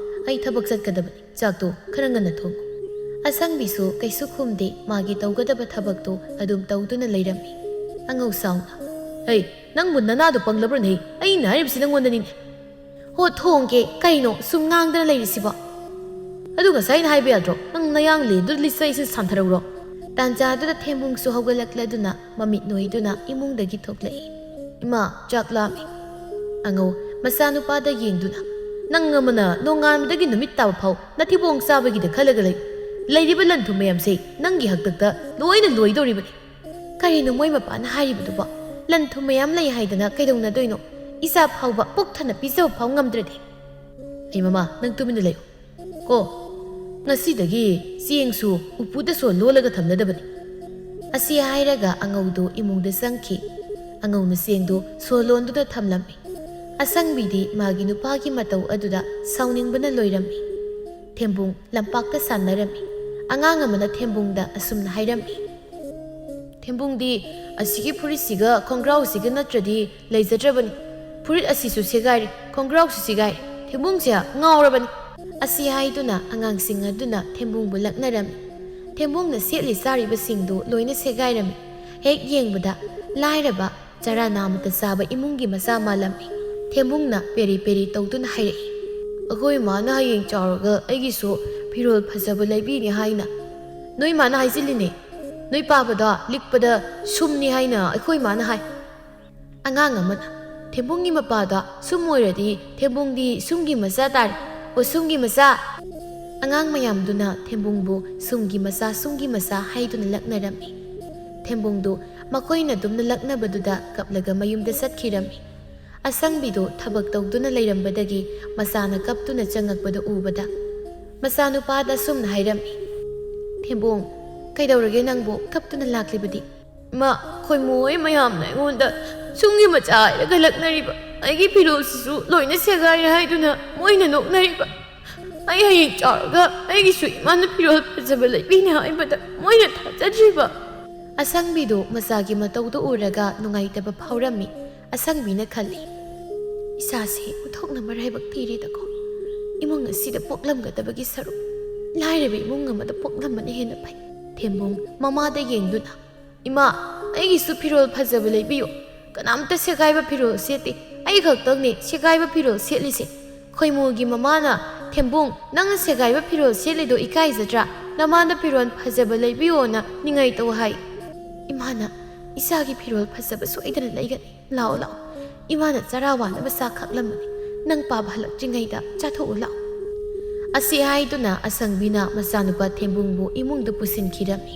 ꯑꯩ ꯊꯕꯛ ꯆꯠꯀꯗꯕꯅꯤ ꯆꯥꯛꯇꯣ ꯈꯔ ꯉꯟꯅ ꯊꯣꯡꯉꯨ ꯑꯁꯪꯕꯤꯁꯨ ꯀꯩꯁꯨ ꯈꯨꯝꯗꯦ ꯃꯥꯒꯤ ꯇꯧꯒꯗꯕ ꯊꯕꯛꯇꯣ ꯑꯗꯨꯝ ꯇꯧꯗꯨꯅ ꯂꯩꯔꯝꯃꯤ ꯑꯉꯧ ꯁꯥꯎꯅ ꯍꯩ ꯅꯪꯕꯨ ꯅꯅꯥꯗꯣ ꯄꯪꯂꯕ꯭ꯔꯅꯦ ꯑꯩꯅ ꯍꯥꯏꯔꯤꯕꯁꯤ ꯅꯪꯉꯣꯟꯗꯅꯤꯅꯦ ꯍꯣ ꯊꯣꯡꯒꯦ ꯀꯩꯅꯣ ꯁꯨꯝ ꯉꯥꯡꯗꯅ ꯂꯩꯔꯤꯁꯤꯕꯣ ꯑꯗꯨ ꯉꯁꯥꯏꯅ ꯍꯥꯏꯕ ꯌꯥꯗ꯭ꯔꯣ ꯅꯪ ꯅꯌꯥꯡ ꯂꯦꯟꯗꯨ ꯂꯤꯆꯩꯁꯤ ꯁꯥꯟꯊꯔꯧꯔꯣ ꯇꯥꯟꯖꯥꯗꯨꯗ ꯊꯦꯝꯕꯨꯡꯁꯨ ꯍꯧꯒꯠꯂꯛꯂꯗꯨꯅ ꯃꯃꯤꯠ ꯅꯣꯏꯗꯨꯅ ꯏꯃꯨꯡꯗꯒꯤ ꯊꯣꯛꯂꯛꯏ꯫ ꯏꯃꯥ ꯆꯥꯛ ꯂꯥꯝꯃꯤ꯫ ꯑꯉꯧ ꯃꯆꯥꯅꯨꯄꯥꯗ ꯌꯦꯡꯗꯨꯅ ꯅꯪ ꯑꯃꯅ ꯅꯣꯡꯉꯥꯟꯕꯗꯒꯤ ꯅꯨꯃꯤꯠ ꯇꯥꯕ ꯐꯥꯎ ꯅꯊꯤꯕꯣꯡ ꯆꯥꯕꯒꯤꯗ ꯈꯜꯂꯒ ꯂꯩ꯫ ꯂꯩꯔꯤꯕ ꯂꯟꯊꯨꯝ ꯃꯌꯥꯝꯁꯦ ꯅꯪꯒꯤ ꯍꯛꯇꯛꯇ ꯂꯣꯏꯅ ꯂꯣꯏꯗꯧꯔꯤꯕꯅꯤ꯫ ꯀꯔꯤꯅꯣ ꯃꯣꯏ ꯃꯄꯥꯅ ꯍꯥꯏꯔꯤꯕꯗꯨꯕꯣ? ꯂꯟꯊꯨꯝ ꯃꯌꯥꯝ ꯂꯩ ꯍꯥꯏꯗꯅ ꯀꯩꯗꯧꯅꯗꯣꯏꯅꯣ? ꯏꯆꯥ ꯐꯥꯎꯕ ꯄꯨꯛ ꯊꯟꯅ ꯄꯤꯖꯕ ꯐꯥꯎ ꯉꯝꯗ꯭ꯔꯗꯤ꯫ ꯑꯩ ꯃꯃꯥ ꯅꯪ ꯇꯨꯃꯤꯟꯅ ꯂꯩꯌꯨ ꯀꯣ ꯉꯁꯤꯗꯒꯤ ꯆꯦꯡꯁꯨ ꯎꯄꯨꯗ ꯁꯣ ꯂꯣꯜꯂꯒ ꯊꯝꯅꯗꯕꯅꯤ꯫ ꯑꯁꯤ ꯍꯥꯏꯔꯒ ꯑꯉꯧꯗꯨ ꯏꯃꯨꯡꯗ ꯆꯪꯈꯤ꯫ ꯑꯉꯧꯅ ꯆꯦꯡꯗꯨ ꯁꯣ ꯂꯣꯟꯗꯨꯅ ꯊꯝꯂꯝꯃꯤ꯫ ꯑꯁꯪꯕꯤꯗꯤ ꯃꯥꯒꯤ ꯅꯨꯄꯥꯒꯤ ꯃꯇꯧ ꯑꯗꯨꯗ ꯁꯥꯎꯅꯤꯡꯕꯅ ꯂꯣꯏꯔꯝꯃꯤ꯫ ꯊꯦꯝꯕꯨꯡ ꯂꯝꯄꯥꯛꯇ ꯁꯥꯟꯅꯔꯝꯃꯤ꯫ ꯑꯉꯥꯡ ꯑꯃꯅ ꯊꯦꯝꯕꯨꯡꯗ ꯑꯁꯨꯝꯅ ꯍꯥꯏꯔꯝꯃꯤ꯫ ꯊꯦꯝꯕꯨꯡꯗꯤ ꯑꯁꯤꯒꯤ ꯐꯨꯔꯤꯠꯁꯤꯒ ꯈꯣꯡꯒ꯭ꯔꯥꯎꯁꯤꯒ ꯅꯠꯇ꯭ꯔꯗꯤ ꯂꯩꯖꯗ꯭ꯔꯕꯅꯤ꯫ ꯐꯨꯔꯤꯠ ꯑꯁꯤꯁꯨ ꯁꯦꯒꯥꯏꯔꯦ, ꯈꯣꯡꯒ꯭ꯔꯥꯎꯁꯨ ꯁꯦꯒꯥꯏꯔꯦ꯫ ꯊꯦꯝꯕꯨꯡꯁꯦ ꯉꯥꯎꯔꯕꯅꯤ꯫ ꯑꯁꯤ ꯍꯥꯏꯗꯨꯅ ꯑꯉꯥꯡꯁꯤꯡ ꯑꯗꯨꯅ ꯊꯦꯝꯕꯨꯡꯕꯨ ꯂꯛꯅꯔꯝꯃꯤ꯫ ꯊꯦꯝꯕꯨꯡꯅ ꯁꯦꯠꯂꯤ ꯆꯥꯔꯤꯕꯁꯤꯡꯗꯨ ꯂꯣꯏꯅ ꯁꯦꯒꯥꯏꯔꯝꯃꯤ꯫ ꯍꯦꯛ ꯌꯦꯡꯕꯗ ꯂꯥꯏꯔꯕ ꯆꯔꯥ ꯅꯥꯃꯇ ꯆꯥꯕ ꯏꯃꯨꯡꯒꯤ ꯃꯆꯥ ꯃꯥꯜꯂꯝꯃꯤ꯫ ꯊꯦꯝꯕꯨꯡꯅ ꯄꯦꯔꯤ ꯄꯦꯔꯤ ꯇꯧꯗꯨꯅ ꯍꯥꯏꯔꯛꯏ꯫ ꯑꯩꯈꯣꯏ ꯃꯥꯅ ꯍꯌꯦꯡ ꯆꯥꯎꯔꯒ ꯑꯩꯒꯤꯁꯨ ꯐꯤꯔꯣꯜ ꯐꯖꯕ ꯂꯩꯕꯤꯅꯤ ꯍꯥꯏꯅ꯫ ꯅꯣꯏ ꯃꯥꯅ ꯍꯥꯏꯖꯤꯜꯂꯤꯅꯦ꯫ ꯅꯣꯏ ꯄꯥꯕꯗ ꯂꯤꯛꯄꯗ ꯁꯨꯝꯅꯤ ꯍꯥꯏꯅ ꯑꯩꯈꯣꯏ ꯃꯥꯅ ꯍꯥꯏ꯫ ꯑꯉꯥꯡ ꯑꯃꯅ ꯊꯦꯝꯕꯨꯡꯒꯤ ꯃꯄꯥꯗ ꯁꯨꯝ ꯑꯣꯏꯔꯗꯤ ꯊꯦꯝꯕꯨꯡꯗꯤ ꯁꯨꯝꯒꯤ ꯃꯆꯥ ꯇꯥꯔꯦ꯫ ꯑꯣ ꯁꯨꯝꯒꯤ ꯃꯆꯥ꯫ ꯑꯉꯥꯡ ꯃꯌꯥꯝꯗꯨꯅ ꯊꯦꯝꯕꯨꯡꯕꯨ ꯁꯨꯝꯒꯤ ꯃꯆꯥ ꯍꯥꯏꯗꯨꯅ ꯂꯛꯅꯔꯝꯃꯤ꯫ ꯊꯦꯝꯕꯨꯡꯗꯨ ꯃꯈꯣꯏꯅ ꯑꯗꯨꯝꯅ ꯂꯛꯅꯕꯗꯨꯗ ꯀꯞꯂꯒ ꯃꯌꯨꯝꯗ ꯆꯠꯈꯤꯔꯝꯃꯤ꯫ ꯑꯁꯪꯕꯤꯗꯨ ꯊꯕꯛ ꯇꯧꯗꯨꯅ ꯂꯩꯔꯝꯕꯗꯒꯤ ꯃꯆꯥꯅ ꯀꯞꯇꯨꯅ ꯆꯪꯉꯛꯄꯗꯨ ꯎꯕꯗ ꯃꯆꯥꯅꯨꯄꯥꯗ ꯑꯁꯨꯝꯅ ꯍꯥꯏꯔꯝꯃꯤ꯫ ꯊꯦꯝꯕꯨꯡ ꯀꯩꯗꯧꯔꯒꯦ ꯅꯪꯕꯨ ꯀꯞꯇꯨꯅ ꯂꯥꯛꯂꯤꯕꯗꯤ? ꯃꯥ ꯈꯣꯏꯃꯣꯏ ꯃꯌꯥꯝꯅ ꯑꯩꯉꯣꯟꯗ ꯁꯨꯝꯒꯤ ꯃꯆꯥ ꯍꯥꯏꯔꯒ ꯂꯛꯅꯔꯤꯕ꯫ ꯑꯩꯒꯤ ꯐꯤꯔꯣꯜꯁꯤꯁꯨ ꯂꯣꯏꯅ ꯁꯦꯒꯥꯏꯔꯦ ꯍꯥꯏꯗꯨꯅ ꯃꯣꯏꯅ ꯅꯣꯛꯅꯔꯤꯕ꯫ ꯑꯩ ꯍꯌꯦꯡ ꯆꯥꯎꯔꯒ ꯑꯩꯒꯤꯁꯨ ꯏꯃꯥꯅ ꯐꯤꯔꯣꯜ ꯐꯖꯕ ꯂꯩꯕꯤꯅꯤ ꯍꯥꯏꯕꯗ ꯃꯣꯏꯅ ꯊꯥꯖꯗ꯭ꯔꯤꯕ꯫ ꯑꯁꯪꯕꯤꯗꯨ ꯃꯆꯥꯒꯤ ꯃꯇꯧꯗꯨ ꯎꯔꯒ ꯅꯨꯡꯉꯥꯏꯇꯕ ꯐꯥꯎꯔꯝꯃꯤ꯫ ꯑꯁꯪꯕꯤꯅ ꯈꯜꯂꯤ, ꯏꯆꯥꯁꯤ ꯎꯊꯣꯛꯅ ꯃꯔꯥꯏꯕꯛ ꯊꯤꯔꯦꯗꯀꯣ꯫ ꯏꯃꯨꯡ ꯑꯁꯤꯗ ꯄꯣꯛꯂꯝꯒꯗꯕꯒꯤ ꯁꯔꯨꯛ ꯂꯥꯏꯔꯕ ꯏꯃꯨꯡ ꯑꯃꯗ ꯄꯣꯛꯂꯝꯕꯅ ꯍꯦꯟꯅ ꯐꯩ꯫ ꯊꯦꯝꯕꯨꯡ ꯃꯃꯥꯗ ꯌꯦꯡꯗꯨꯅ ꯏꯃꯥ ꯑꯩꯒꯤꯁꯨ ꯐꯤꯔꯣꯜ ꯐꯖꯕ ꯂꯩꯕꯤꯌꯨ꯫ ꯀꯅꯥꯝꯇ ꯁꯦꯒꯥꯏꯕ ꯐꯤꯔꯣꯜ ꯁꯦꯠꯇꯦ꯫ ꯑꯩ ꯈꯛꯇꯪꯅꯦ ꯁꯦꯒꯥꯏꯕ ꯐꯤꯔꯣꯜ ꯁꯦꯠꯂꯤꯁꯦ꯫ ꯈꯣꯏꯃꯨꯒꯤ ꯃꯃꯥꯅ ꯊꯦꯝꯕꯨꯡ ꯅꯪꯅ ꯁꯦꯒꯥꯏꯕ ꯐꯤꯔꯣꯜ ꯁꯦꯠꯂꯤꯗꯣ ꯏꯀꯥꯏꯖꯗ꯭ꯔꯥ? ꯅꯃꯥꯅ ꯐꯤꯔꯣꯜ ꯐꯖꯕ ꯂꯩꯕꯤꯌꯣꯅ ꯅꯤꯡꯉꯥꯏ ꯇꯧ ꯍꯥꯏ꯫ ꯏꯃꯥꯅ ꯏꯆꯥꯒꯤ ꯐꯤꯔꯣꯜ ꯐꯖꯕ ꯁꯣꯏꯗꯅ ꯂꯩꯒꯅꯤ꯫ ꯂꯥꯛꯑꯣ ꯂꯥꯛꯑꯣ꯫ ꯏꯃꯥꯅ ꯆꯔꯥ ꯋꯥꯅꯕ ꯆꯥꯛ ꯈꯥꯛꯂꯝꯕꯅꯤ꯫ ꯅꯪ ꯄꯥꯕ ꯍꯜꯂꯛꯇ꯭ꯔꯤꯉꯩꯗ ꯆꯥꯊꯣꯛꯎ ꯂꯥꯛꯑꯣ꯫ ꯑꯁꯤ ꯍꯥꯏꯗꯨꯅ ꯑꯁꯪꯕꯤꯅ ꯃꯆꯥꯅꯨꯄꯥ ꯊꯦꯝꯕꯨꯡꯕꯨ ꯏꯃꯨꯡꯗ ꯄꯨꯁꯤꯟꯈꯤꯔꯝꯃꯤ꯫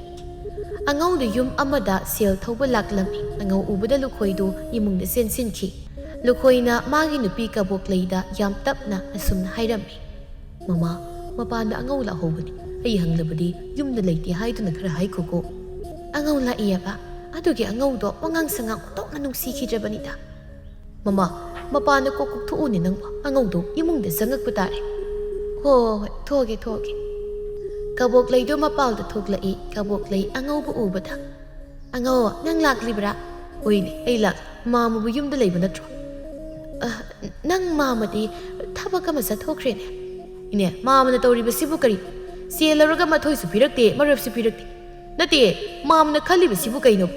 ꯑꯉꯧꯗꯨ ꯌꯨꯝ ꯑꯃꯗ ꯁꯦꯜ ꯊꯧꯕ ꯂꯥꯛꯂꯝꯃꯤ꯫ ꯑꯉꯧ ꯎꯕꯗ ꯂꯨꯈꯣꯏꯗꯨ ꯏꯃꯨꯡꯗ ꯆꯦꯟꯁꯤꯟꯈꯤ꯫ ꯂꯨꯈꯣꯏꯅ ꯃꯥꯒꯤ ꯅꯨꯄꯤ ꯀꯕꯣꯛꯂꯩꯗ ꯌꯥꯝ ꯇꯞꯅ ꯑꯁꯨꯝꯅ ꯍꯥꯏꯔꯝꯃꯤ꯫ ꯃꯃꯥ ꯃꯄꯥꯟꯗ ꯑꯉꯧ ꯂꯥꯛꯍꯧꯕꯅꯤ꯫ ꯑꯩ ꯍꯪꯂꯕꯗꯤ ꯌꯨꯝꯗ ꯂꯩꯇꯦ ꯍꯥꯏꯗꯨꯅ ꯈꯔ ꯍꯥꯏꯈꯣꯀꯣ꯫ ꯑꯉꯧ ꯂꯥꯛꯏꯌꯦꯕ? ꯑꯗꯨꯒꯤ ꯑꯉꯧꯗꯣ ꯋꯥꯉꯥꯡ ꯁꯉꯥꯡ ꯑꯣꯟꯊꯣꯛꯅ ꯅꯨꯡꯁꯤꯈꯤꯗ꯭ꯔꯕꯅꯤꯗ꯫ ꯃꯃꯥ ꯃꯄꯥꯟꯗ ꯀꯣꯛ ꯊꯣꯛꯎꯅꯦ ꯅꯪꯕ꯫ ꯑꯉꯧꯗꯣ ꯏꯃꯨꯡꯗ ꯆꯪꯉꯛꯄ ꯇꯥꯔꯦ꯫ ꯍꯣꯏ ꯊꯣꯛꯑꯒꯦ꯫ ꯀꯕꯣꯛꯂꯩꯗꯣ ꯃꯄꯥꯜꯗ ꯊꯣꯛꯂꯛꯏ꯫ ꯀꯕꯣꯛꯂꯩ ꯑꯉꯧꯕ ꯎꯕꯗ ꯑꯉꯧ ꯅꯪ ꯂꯥꯛꯂꯤꯕ꯭ꯔꯥ? ꯍꯣꯏꯅꯦ ꯑꯩ ꯂꯥꯛꯂꯤ꯫ ꯃꯥꯃꯕꯨ ꯌꯨꯝꯗ ꯂꯩꯕ ꯅꯠꯇ꯭ꯔꯣ? ꯅꯪ ꯃꯥꯃꯗꯤ ꯊꯕꯛ ꯑꯃ ꯆꯠꯊꯣꯛꯈ꯭ꯔꯦꯅꯦ꯫ ꯏꯅꯦ ꯃꯥꯃꯅ ꯇꯧꯔꯤꯕꯁꯤꯕꯨ ꯀꯔꯤ? ꯁꯦꯜ ꯂꯧꯔꯒ ꯃꯊꯣꯏꯁꯨ ꯄꯤꯔꯛꯇꯦ ꯃꯔꯨꯞꯁꯨ ꯄꯤꯔꯛꯇꯦ꯫ ꯅꯠꯇꯦ ꯃꯥꯃꯅ ꯈꯜꯂꯤꯕꯁꯤꯕꯨ ꯀꯩꯅꯣ?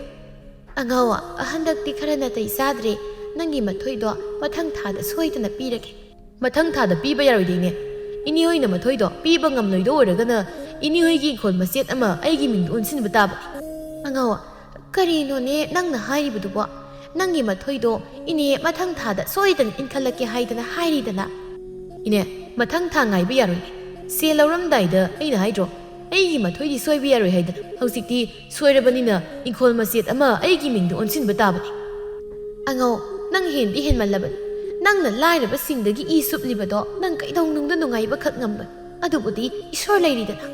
ꯑꯉꯧ ꯍꯟꯗꯛꯇꯤ ꯈꯔ ꯅꯥꯇꯩ ꯆꯥꯗ꯭ꯔꯦ꯫ ꯅꯪꯒꯤ ꯃꯊꯣꯏꯗꯣ ꯃꯊꯪ ꯊꯥꯗ ꯁꯣꯏꯗꯅ ꯄꯤꯔꯒꯦ꯫ ꯃꯊꯪ ꯊꯥꯗ ꯄꯤꯕ ꯌꯥꯔꯣꯏꯗꯣꯏꯅꯦ꯫ ꯏꯅꯦ ꯍꯣꯏꯅ ꯃꯊꯣꯏꯗꯣ ꯄꯤꯕ ꯉꯝꯂꯣꯏꯗ ꯑꯣꯏꯔꯒꯅ ꯏꯅꯦ ꯍꯣꯏꯒꯤ ꯏꯪꯈꯣꯜ ꯃꯆꯦꯠ ꯑꯃ ꯑꯩꯒꯤ ꯃꯤꯡꯗ ꯑꯣꯟꯁꯤꯟꯕ ꯇꯥꯕꯅꯤ꯫ ꯑꯉꯧ ꯀꯔꯤꯅꯣꯅꯦ ꯅꯪꯅ ꯍꯥꯏꯔꯤꯕꯗꯨꯕꯣ? ꯅꯪꯒꯤ ꯃꯊꯣꯏꯗꯣ ꯏꯅꯦ ꯃꯊꯪ ꯊꯥꯗ ꯁꯣꯏꯗꯅ ꯏꯟꯈꯠꯂꯛꯀꯦ ꯍꯥꯏꯗꯅ ꯍꯥꯏꯔꯤꯗꯅ꯫ ꯏꯅꯦ ꯃꯊꯪ ꯊꯥ ꯉꯥꯏꯕ ꯌꯥꯔꯣꯏꯅꯦ꯫ ꯁꯦꯜ ꯂꯧꯔꯝꯗꯥꯏꯗ ꯑꯩꯅ ꯍꯥꯏꯗ꯭ꯔꯣ ꯑꯩꯒꯤ ꯃꯊꯣꯏꯗꯤ ꯁꯣꯏꯕ ꯌꯥꯔꯣꯏ ꯍꯥꯏꯗꯅ꯫ ꯍꯧꯖꯤꯛꯇꯤ ꯁꯣꯏꯔꯕꯅꯤꯅ ꯏꯪꯈꯣꯜ ꯃꯆꯦꯠ ꯑꯃ ꯑꯩꯒꯤ ꯃꯤꯡꯗ ꯑꯣꯟꯁꯤꯟꯕ ꯇꯥꯕꯅꯤ꯫ ꯑꯉꯧ ꯅꯪ ꯍꯦꯟꯗꯤ ꯍꯦꯟꯃꯜꯂꯕꯅꯤ꯫ ꯅꯪꯅ ꯂꯥꯏꯔꯕꯁꯤꯡꯗꯒꯤ ꯏ ꯁꯨꯞꯂꯤꯕꯗꯣ ꯅꯪ ꯀꯩꯗꯧꯅꯨꯡꯗ ꯅꯨꯡꯉꯥꯏꯕ ꯈꯛ ꯉꯝꯂꯣꯏ꯫ ꯑꯗꯨꯕꯨꯗꯤ ꯏꯁꯣꯔ ꯂꯩꯔꯤꯗꯅ꯫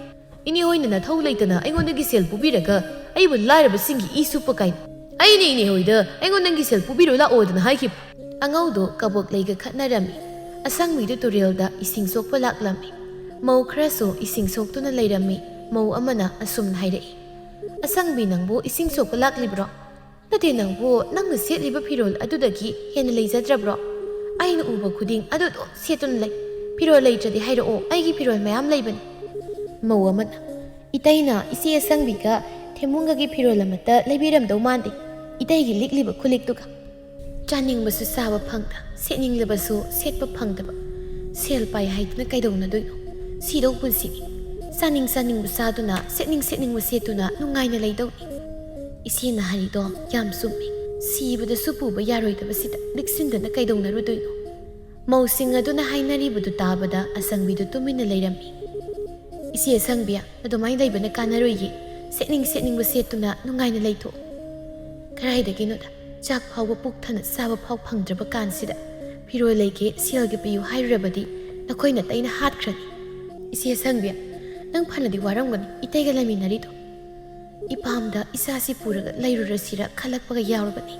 ꯏꯅꯦ ꯍꯣꯏꯅ ꯅꯊꯧ ꯂꯩꯇꯅ ꯑꯩꯉꯣꯟꯗꯒꯤ ꯁꯦꯜ ꯄꯨꯕꯤꯔꯒ ꯑꯩꯕꯨ ꯂꯥꯏꯔꯕꯁꯤꯡꯒꯤ ꯏ ꯁꯨꯞꯄ ꯀꯥꯏꯅ ꯑꯩꯅ ꯏꯅꯦ ꯍꯣꯏꯗ ꯑꯩꯉꯣꯟꯗꯒꯤ ꯁꯦꯜ ꯄꯨꯕꯤꯔꯣ ꯂꯥꯛꯑꯣꯗꯅ ꯍꯥꯏꯈꯤꯕ꯫ ꯑꯉꯧꯗꯣ ꯀꯕꯣꯛꯂꯩꯒ ꯈꯠꯅꯔꯝꯃꯤ꯫ ꯑꯁꯪꯕꯤꯗꯨ ꯇꯨꯔꯦꯜꯗ ꯏꯁꯤꯡ ꯁꯣꯛꯄ ꯂꯥꯛꯂꯝꯃꯤ꯫ ꯃꯧ ꯈꯔꯁꯨ ꯏꯁꯤꯡ ꯁꯣꯛꯇꯨꯅ ꯂꯩꯔꯝꯃꯤ꯫ ꯃꯧ ꯑꯃꯅ ꯑꯁꯨꯝꯅ ꯍꯥꯏꯔꯛꯏ꯫ ꯑꯁꯪꯕꯤ ꯅꯪꯕꯨ ꯏꯁꯤꯡ ꯁꯣꯛꯄ ꯂꯥꯛꯂꯤꯕ꯭ꯔꯣ? ꯅꯠꯇꯦ ꯅꯪꯕꯨ ꯅꯪꯅ ꯁꯦꯠꯂꯤꯕ ꯐꯤꯔꯣꯜ ꯑꯗꯨꯗꯒꯤ ꯍꯦꯟꯅ ꯂꯩꯖꯗ꯭ꯔꯕ꯭ꯔꯣ? ꯑꯩꯅ ꯎꯕ ꯈꯨꯗꯤꯡ ꯑꯗꯨꯗꯣ ꯁꯦꯠꯇꯨꯅ ꯂꯩ꯫ ꯐꯤꯔꯣꯜ ꯂꯩꯇ꯭ꯔꯗꯤ ꯍꯥꯏꯔꯛꯑꯣ ꯑꯩꯒꯤ ꯐꯤꯔꯣꯜ ꯃꯌꯥꯝ ꯂꯩꯕꯅꯤ꯫ ꯃꯧ ꯑꯃꯅ ꯏꯇꯩꯅ ꯏꯆꯦ ꯑꯁꯪꯕꯤꯒ ꯊꯦꯝꯕꯨꯡꯒꯒꯤ ꯐꯤꯔꯣꯜ ꯑꯃꯠꯇ ꯂꯩꯕꯤꯔꯝꯗꯧ ꯃꯥꯟꯗꯦ꯫ ꯏꯇꯩꯒꯤ ꯂꯤꯛꯂꯤꯕ ꯈꯨꯂꯤꯛꯇꯨꯒ ꯆꯥꯅꯤꯡꯕꯁꯨ ꯆꯥꯕ ꯐꯪꯗ ꯁꯦꯠꯅꯤꯡꯂꯕꯁꯨ ꯁꯦꯠꯄ ꯐꯪꯗꯕ꯫ ꯁꯦꯜ ꯄꯥꯏ ꯍꯥꯏꯗꯨꯅ ꯀꯩꯗꯧꯅꯗꯣꯏꯅꯣ? ꯁꯤꯗꯧ ꯄꯨꯟꯁꯤꯅꯤ꯫ Saning busaduna, setning setuna, nungaina leidoni. Isina harido, yam summi. Sibada supuba yaroida basida, Dixindana kaidona ruduino. Mausing aduna hainari budu tabada, asangbidu tumina leirami. Isi asangbia, adumai laibana kanaroyi, setning setuna, nungaina leito. Karaida ginoda, jak pau puk thana saba pau pangdraba kansida. Piro leke, silga piyu hairabadi, nakoina taina hat krani. Isi asangbia, nang panadi warangani, itaiga laminarito. Ipamda isasi puraga lairurasira khalakpaga yaurabani.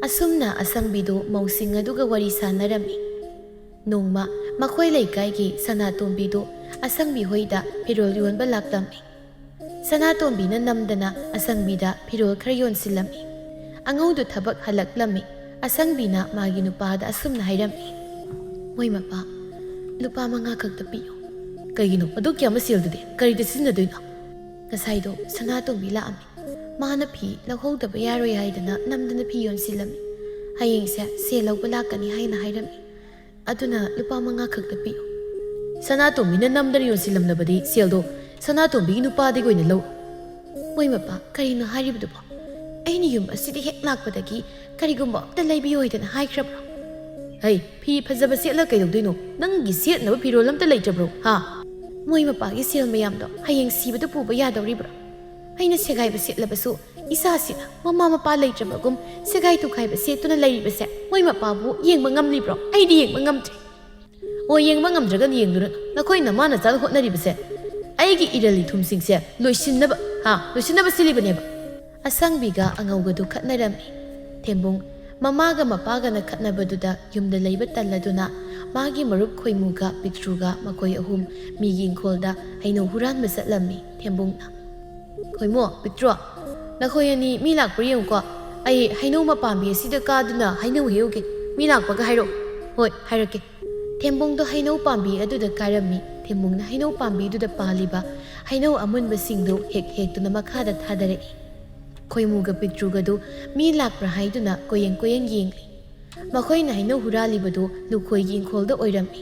Asumna asangbidu mausing aduga wari sanarami. Nongma makhoi leikaigi sanatombidu asangbi hoida pirol yonba laklami. Sanatombina namdana asangbida pirol khara yonsilami. Angaudu thabak halaklami. Asangbina magi nupada asumna hairami. Moi mapa lupa manga khakta piyo. Kaigino adu kyama sildude karida sinaduino. Kasaido sanatombi laami. Mana phi lahodaba yaroi haidana namdana phi yonsilami. Hayengse se lawba lakani haina hairami. Aduna lupa manga khakta piyo. Sanatombi namdana yonsilamnabadi seldo Sanatombi nupadi goina law. Moi mapa karino haribduba. Aini yum asidi hek lakpadagi karigumba amta laibiyo haidana haikrabra. Hey, phi phajaba setla kaidogdoino nangi setnaba phirol amta leitrabro ha. Moi mapagi sel mayamdo hayeng sibada puba yadawribra. Aina segaiba setlabasu isasina mama mapa leitrabagum segai tukhaiba setuna leiribase moi mapabu yengba ngamlibro aidi yengba ngamtre. O yengba ngamdraga yengdura nakoi namana chal hotnaribase. Aigi irali thumsingse loisinaba loisinaba silibaneba. Asangbiga angawgadu khatnarami. Thembung mamaga mapaga na khatnabaduda yumda leiba talladuna magi marup khoimuga pitruga makoi ahum migi ingkholda haino huran masatlammi thembungna. Khoimo pitro nakhoyani mi lakpri yengko ai haino mapambi asida kaduna haino heuge mi lakpaga hairo. Hoi hairake. Thembungdo haino pambi aduda karami. Thembungna haino pambi duda paliba haino amunba singdo hek tuna makhada thadare. Khoimuga pitrugadu mi lakpra haiduna koyeng yengli. Makhoina haino huralibadu lukhoi yingkholda oirami.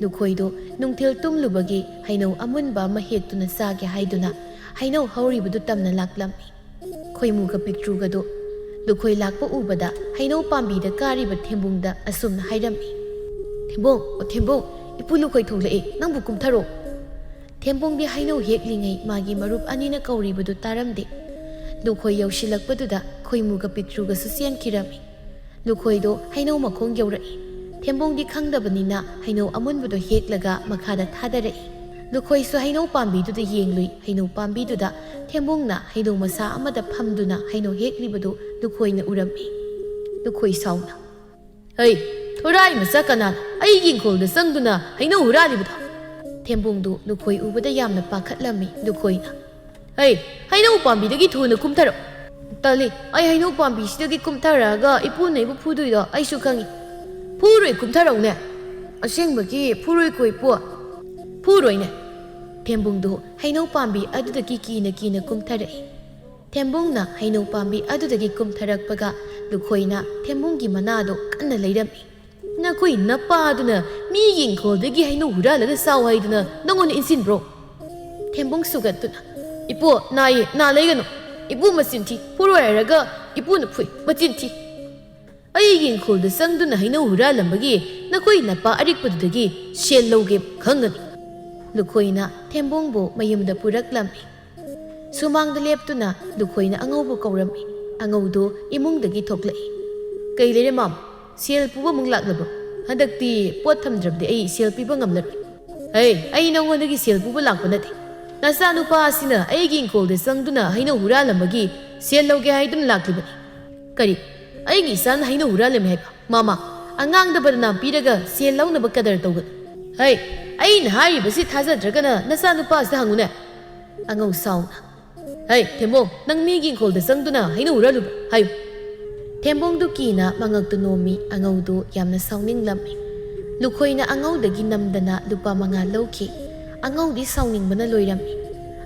Lukhoido nungthil tumlubagi haino amunba mahektuna sage haiduna haino hauribadu tamna laklami. Khoimuga pitrugadu lukhoi lakpa ubada haino pambida kariba thembungda asumna hairami. Thembung ipu lukhoi tholae nangbu kumtharo. Thembungdi haino heklingai magi marup anina kauribadu taramde. Lukhoi yaushilakpaduda khoimuga pitruga susian kirami. Lukhoido haino makhong yaurai. Thembongdi khangdabanina haino amunbudo heklaga makhada thadarai. Lukhoi su haino pambiduda yenglui haino pambiduda thembongna haino masa amada phamduna haino heklibadu lukhoina urami. Lukhoi sauna. Hey, thorai masa kanan ai yingkholda sangduna haino huralibadu. Thembongdu lukhoi ubada yamna pakhatlami lukhoina. Hey, haino pambidagi thuna kumtharo. Tali, ai haino pambisidagi kumtharaga ipuna ibu phuduido aisu khangi. Phuroi kumtharaune. Asengbagi phuroi koipo. Phuroine. Thembungdu haino pambi adudagi kina kumtharai. Thembungna haino pambi adudagi kumtharakpaga lukhoina thembunggi manado kanna leirami. Nakoi napaduna mi yingkholdagi haino huralaga saw haiduna nangona insinbro. Thembung sugatuna. Ipo na leigano. Ipu masinti puroiraga ipu na phui machinti. Ai yingkholda sangduna haino huralambagi nakoi napa arikpadudagi shel lawge khangani. Lukhoina thembungbu mayumda puraklami. Sumangda leptuna lukhoina angaubu kaurami. Angaudo imungdagi thoklai. Kai lere mam sel puba mung laklabo. Handakti pot thamdrabde ai sel piba ngamlaroi. Hey, ai nangondagi sel puba lakpa nate. Nasa nupa asina ai yingkholda sangduna haino huralambagi sel lawge haiduna laklibani. Kari ai gi san haino huralami haiba. Mama angangda badana piraga sel lawnaba kadar tawgan. Hey, ai nahari basi thajadragana nasa nupa asa hangune. Angau sauna. Hey, Thembong nang mi yingkholda sangduna haino huralubra hayu. Thembong du kina mangaktu nomi angau du yamna sauninglammi. Lukhoina angau dagi namdana lupa manga lawki. Angau di sauning bana loirami.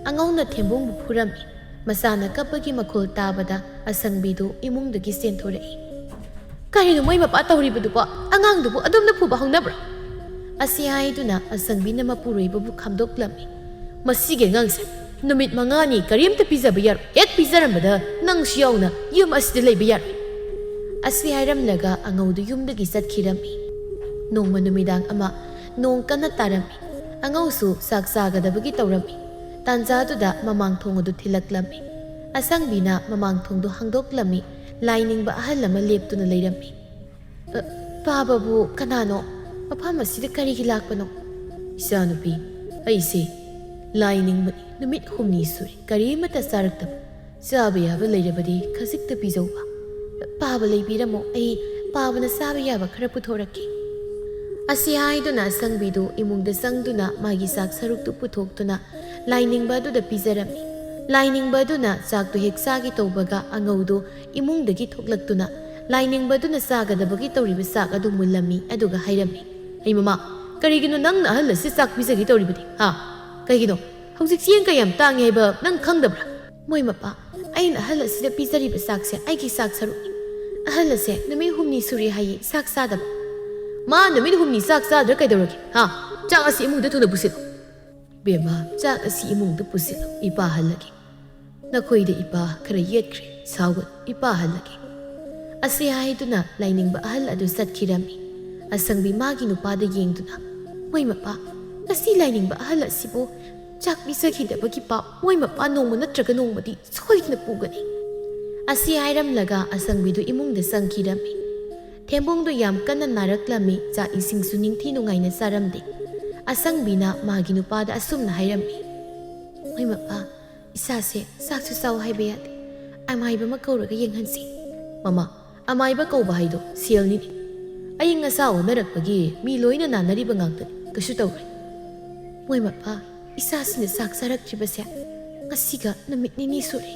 Angau na Thembong bu phurami. Masana kapagi makhol tabada asangbidu imung dagi senthorei. Karino moi mapa tawribadu pa angang du bu adum na phuba hongnabra. Asi haiduna asangbina mapuroibabu khamdoklami. ꯃꯁꯤꯒꯤ ꯑꯉꯥꯡꯁꯦ ꯅꯨꯃꯤꯠ 5ꯅꯤ ꯀꯔꯤꯝꯇ ꯄꯤꯖꯕ ꯌꯥꯔꯣꯏ ꯍꯦꯛ ꯄꯤꯖꯔꯝꯕꯗ ꯅꯪꯁꯨ ꯌꯥꯎꯅ ꯌꯨꯝ ꯑꯁꯤꯗ ꯂꯩꯕ ꯌꯥꯔꯣꯏ ꯑꯁꯤ ꯍꯥꯏꯔꯝꯂꯒ ꯑꯉꯧꯗꯨ ꯌꯨꯝꯗꯒꯤ ꯆꯠꯈꯤꯔꯝꯃꯤ ꯅꯣꯡꯃ ꯅꯨꯃꯤꯗꯥꯡ ꯑꯃ ꯅꯣꯡ ꯀꯟꯅ ꯇꯥꯔꯝꯃꯤ ꯑꯉꯧꯁꯨ ꯆꯥꯛ ꯆꯥꯒꯗꯕꯒꯤ ꯇꯧꯔꯝꯃꯤ ꯇꯥꯟꯖꯥꯗꯨꯗ ꯃꯃꯥꯡꯊꯣꯡ ꯑꯗꯨ ꯊꯤꯜꯂꯛꯂꯝꯃꯤ ꯑꯁꯪꯕꯤꯅ ꯃꯃꯥꯡꯊꯣꯡꯗꯨ ꯍꯥꯡꯗꯣꯛꯂꯝꯃꯤ ꯂꯥꯏꯅꯤꯡꯕ ꯑꯍꯜ ꯑꯃ ꯂꯦꯞꯇꯨꯅ ꯂꯩꯔꯝꯃꯤ ꯄꯥꯕꯕꯨ ꯀꯅꯥꯅꯣ ꯃꯐꯝ ꯑꯁꯤꯗ ꯀꯔꯤꯒꯤ ꯂꯥꯛꯄꯅꯣ ꯏꯆꯥꯅꯨꯄꯤ ꯑꯩꯁꯦ ꯂꯥꯏꯅꯤꯡꯕꯅꯤ ꯅꯨꯃꯤꯠ 6ꯅꯤ ꯁꯨꯔꯦ ꯀꯔꯤꯃꯠꯇ ꯆꯥꯔꯛꯇꯕ ꯆꯥꯕ ꯌꯥꯕ ꯂꯩꯔꯕꯗꯤ ꯈꯖꯤꯛꯇ ꯄꯤꯖꯧꯕ ꯄꯥꯕ ꯂꯩꯕꯤꯔꯝꯃꯣ ꯑꯩ ꯄꯥꯕꯅ ꯆꯥꯕ ꯌꯥꯕ ꯈꯔ ꯄꯨꯊꯣꯔꯛꯀꯦ ꯑꯁꯤ ꯍꯥꯏꯗꯨꯅ ꯑꯁꯪꯕꯤꯗꯨ ꯏꯃꯨꯡꯗ ꯆꯪꯗꯨꯅ ꯃꯥꯒꯤ ꯆꯥꯛ ꯁꯔꯨꯛꯇꯨ ꯄꯨꯊꯣꯛꯇꯨꯅ ꯂꯥꯏꯅꯤꯡꯕ ꯑꯗꯨꯗ ꯄꯤꯖꯔꯝꯃꯤ ꯂꯥꯏꯅꯤꯡꯕ ꯑꯗꯨꯅ ꯆꯥꯛꯇꯨ ꯍꯦꯛ ꯆꯥꯒꯦ ꯇꯧꯕꯒ ꯑꯉꯧꯗꯨ ꯏꯃꯨꯡꯗꯒꯤ ꯊꯣꯛꯂꯛꯇꯨꯅ ꯂꯥꯏꯅꯤꯡꯕ ꯑꯗꯨꯅ ꯆꯥꯒꯗꯕꯒꯤ ꯇꯧꯔꯤꯕ ꯆꯥꯛ ꯑꯗꯨ ꯃꯨꯜꯂꯝꯃꯤ ꯑꯗꯨꯒ ꯍꯥꯏꯔꯝꯃꯤ ꯑꯩ ꯃꯃꯥ ꯀꯔꯤꯒꯤꯅꯣ ꯅꯪꯅ ꯑꯍꯜ ꯑꯁꯤ ꯆꯥꯛ ꯄꯤꯖꯒꯦ ꯇꯧꯔꯤꯕꯗꯤ ꯀꯩꯒꯤꯅꯣ ꯍꯧꯖꯤꯛ ꯆꯦꯡ ꯀꯌꯥꯝ ꯇꯥꯡꯉꯦ ꯍꯥꯏꯕ ꯅꯪ ꯈꯪꯗꯕ꯭ꯔꯥ ꯃꯣꯏ ꯃꯄꯥ ꯑꯩꯅ ꯑꯍꯜ ꯑꯁꯤꯗ ꯄꯤꯖꯔꯤꯕ ꯆꯥꯛꯁꯦ ꯑꯩꯒꯤ ꯆꯥꯛ ꯁꯔꯨꯛꯅꯤ ꯑꯍꯜ ꯑꯁꯦ ꯅꯨꯃꯤꯠ 6ꯅꯤ ꯁꯨꯔꯦ ꯍꯥꯏꯌꯦ ꯆꯥꯛ ꯆꯥꯗꯕ ꯃꯥ ꯅꯨꯃꯤꯠ 6ꯅꯤ ꯆꯥꯛ ꯆꯥꯗ꯭ꯔꯥ ꯀꯩꯗꯧꯔꯒꯦ ꯆꯥꯛ ꯑꯁꯤ ꯏꯃꯨꯡꯗ ꯊꯨꯅ ꯄꯨꯁꯤꯜꯂꯨ ꯕꯦꯝꯃ ꯆꯥꯛ ꯑꯁꯤ ꯏꯃꯨꯡꯗ ꯄꯨꯁꯤꯜꯂꯨ ꯏꯄꯥ ꯍꯜꯂꯒꯦ ꯅꯈꯣꯏꯗ ꯏꯄꯥ ꯈꯔ ꯌꯦꯠꯈ꯭ꯔꯦ ꯁꯥꯎꯒꯅꯨ ꯏꯄꯥ ꯍꯜꯂꯒꯦ ꯑꯁꯤ ꯍꯥꯏꯗꯨꯅ ꯂꯥꯏꯅꯤꯡꯕ ꯑꯍꯜ ꯑꯗꯨ ꯆꯠꯈꯤꯔꯝꯃꯤ ꯑꯁꯪꯕꯤ ꯃꯥꯒꯤ ꯅꯨꯄꯥꯗ ꯌꯦꯡꯗꯨꯅ ꯃꯣꯏ ꯃꯄꯥ ꯉꯁꯤ ꯂꯥꯏꯅꯤꯡꯕ ꯑꯍꯜ ꯑꯁꯤꯕꯨ ꯆꯥꯛ ꯄꯤꯖꯈꯤꯗꯕꯒꯤ ꯄꯥꯞ ꯃꯣꯏ ꯃꯄꯥ ꯅꯣꯡꯃ ꯅꯠꯇ꯭ꯔꯒ ꯅꯣꯡꯃꯗꯤ ꯁꯣꯏꯗꯅ ꯄꯨꯒꯅꯤ ꯑꯁꯤ ꯍꯥꯏꯔꯝꯂꯒ ꯑꯁꯪꯕꯤꯗꯨ ꯏꯃꯨꯡꯗ ꯆꯪꯈꯤꯔꯝꯃꯤ ꯊꯦꯝꯕꯨꯡꯗꯨ ꯌꯥꯝ ꯀꯟꯅ ꯅꯥꯔꯛꯂꯝꯃꯤ ꯆꯥꯛ ꯏꯁꯤꯡꯁꯨ ꯅꯤꯡꯊꯤ ꯅꯨꯡꯉꯥꯏꯅ ꯆꯥꯔꯝꯗꯦ ꯑꯁꯪꯕꯤꯅ ꯃꯥꯒꯤ ꯅꯨꯄꯥꯗ ꯑꯁꯨꯝꯅ ꯍꯥꯏꯔꯝꯃꯤ ꯃꯣꯏ ꯃꯄꯥ ꯏꯁꯥꯁꯦ ꯆꯥꯛꯁꯨ ꯆꯥꯎ ꯍꯥꯏꯕ ꯌꯥꯗꯦ ꯑꯃꯥꯏꯕ ꯑꯃ ꯀꯧꯔꯒ ꯌꯦꯡꯍꯟꯁꯤ ꯃꯃꯥ ꯑꯃꯥꯏꯕ ꯀꯧꯕ ꯍꯥꯏꯗꯣ ꯁꯦꯜꯅꯤꯅꯤ ꯑꯏꯪ ꯑꯁꯥ ꯑꯣꯟꯅꯔꯛꯄꯒꯤ ꯃꯤ ꯂꯣꯏꯅ ꯅꯥꯟꯅꯔꯤꯕ ꯉꯥꯛꯇꯅꯤ ꯀꯩꯁꯨ ꯇꯧꯔꯣꯏ ꯃꯣꯏ ꯃꯄꯥ ꯏꯁꯥꯁꯤꯅ ꯆꯥꯛ ꯆꯥꯔꯛꯇ꯭ꯔꯤꯕꯁꯦ ꯉꯁꯤꯒ ꯅꯨꯃꯤꯠ 2ꯅꯤ ꯁꯨꯔꯦ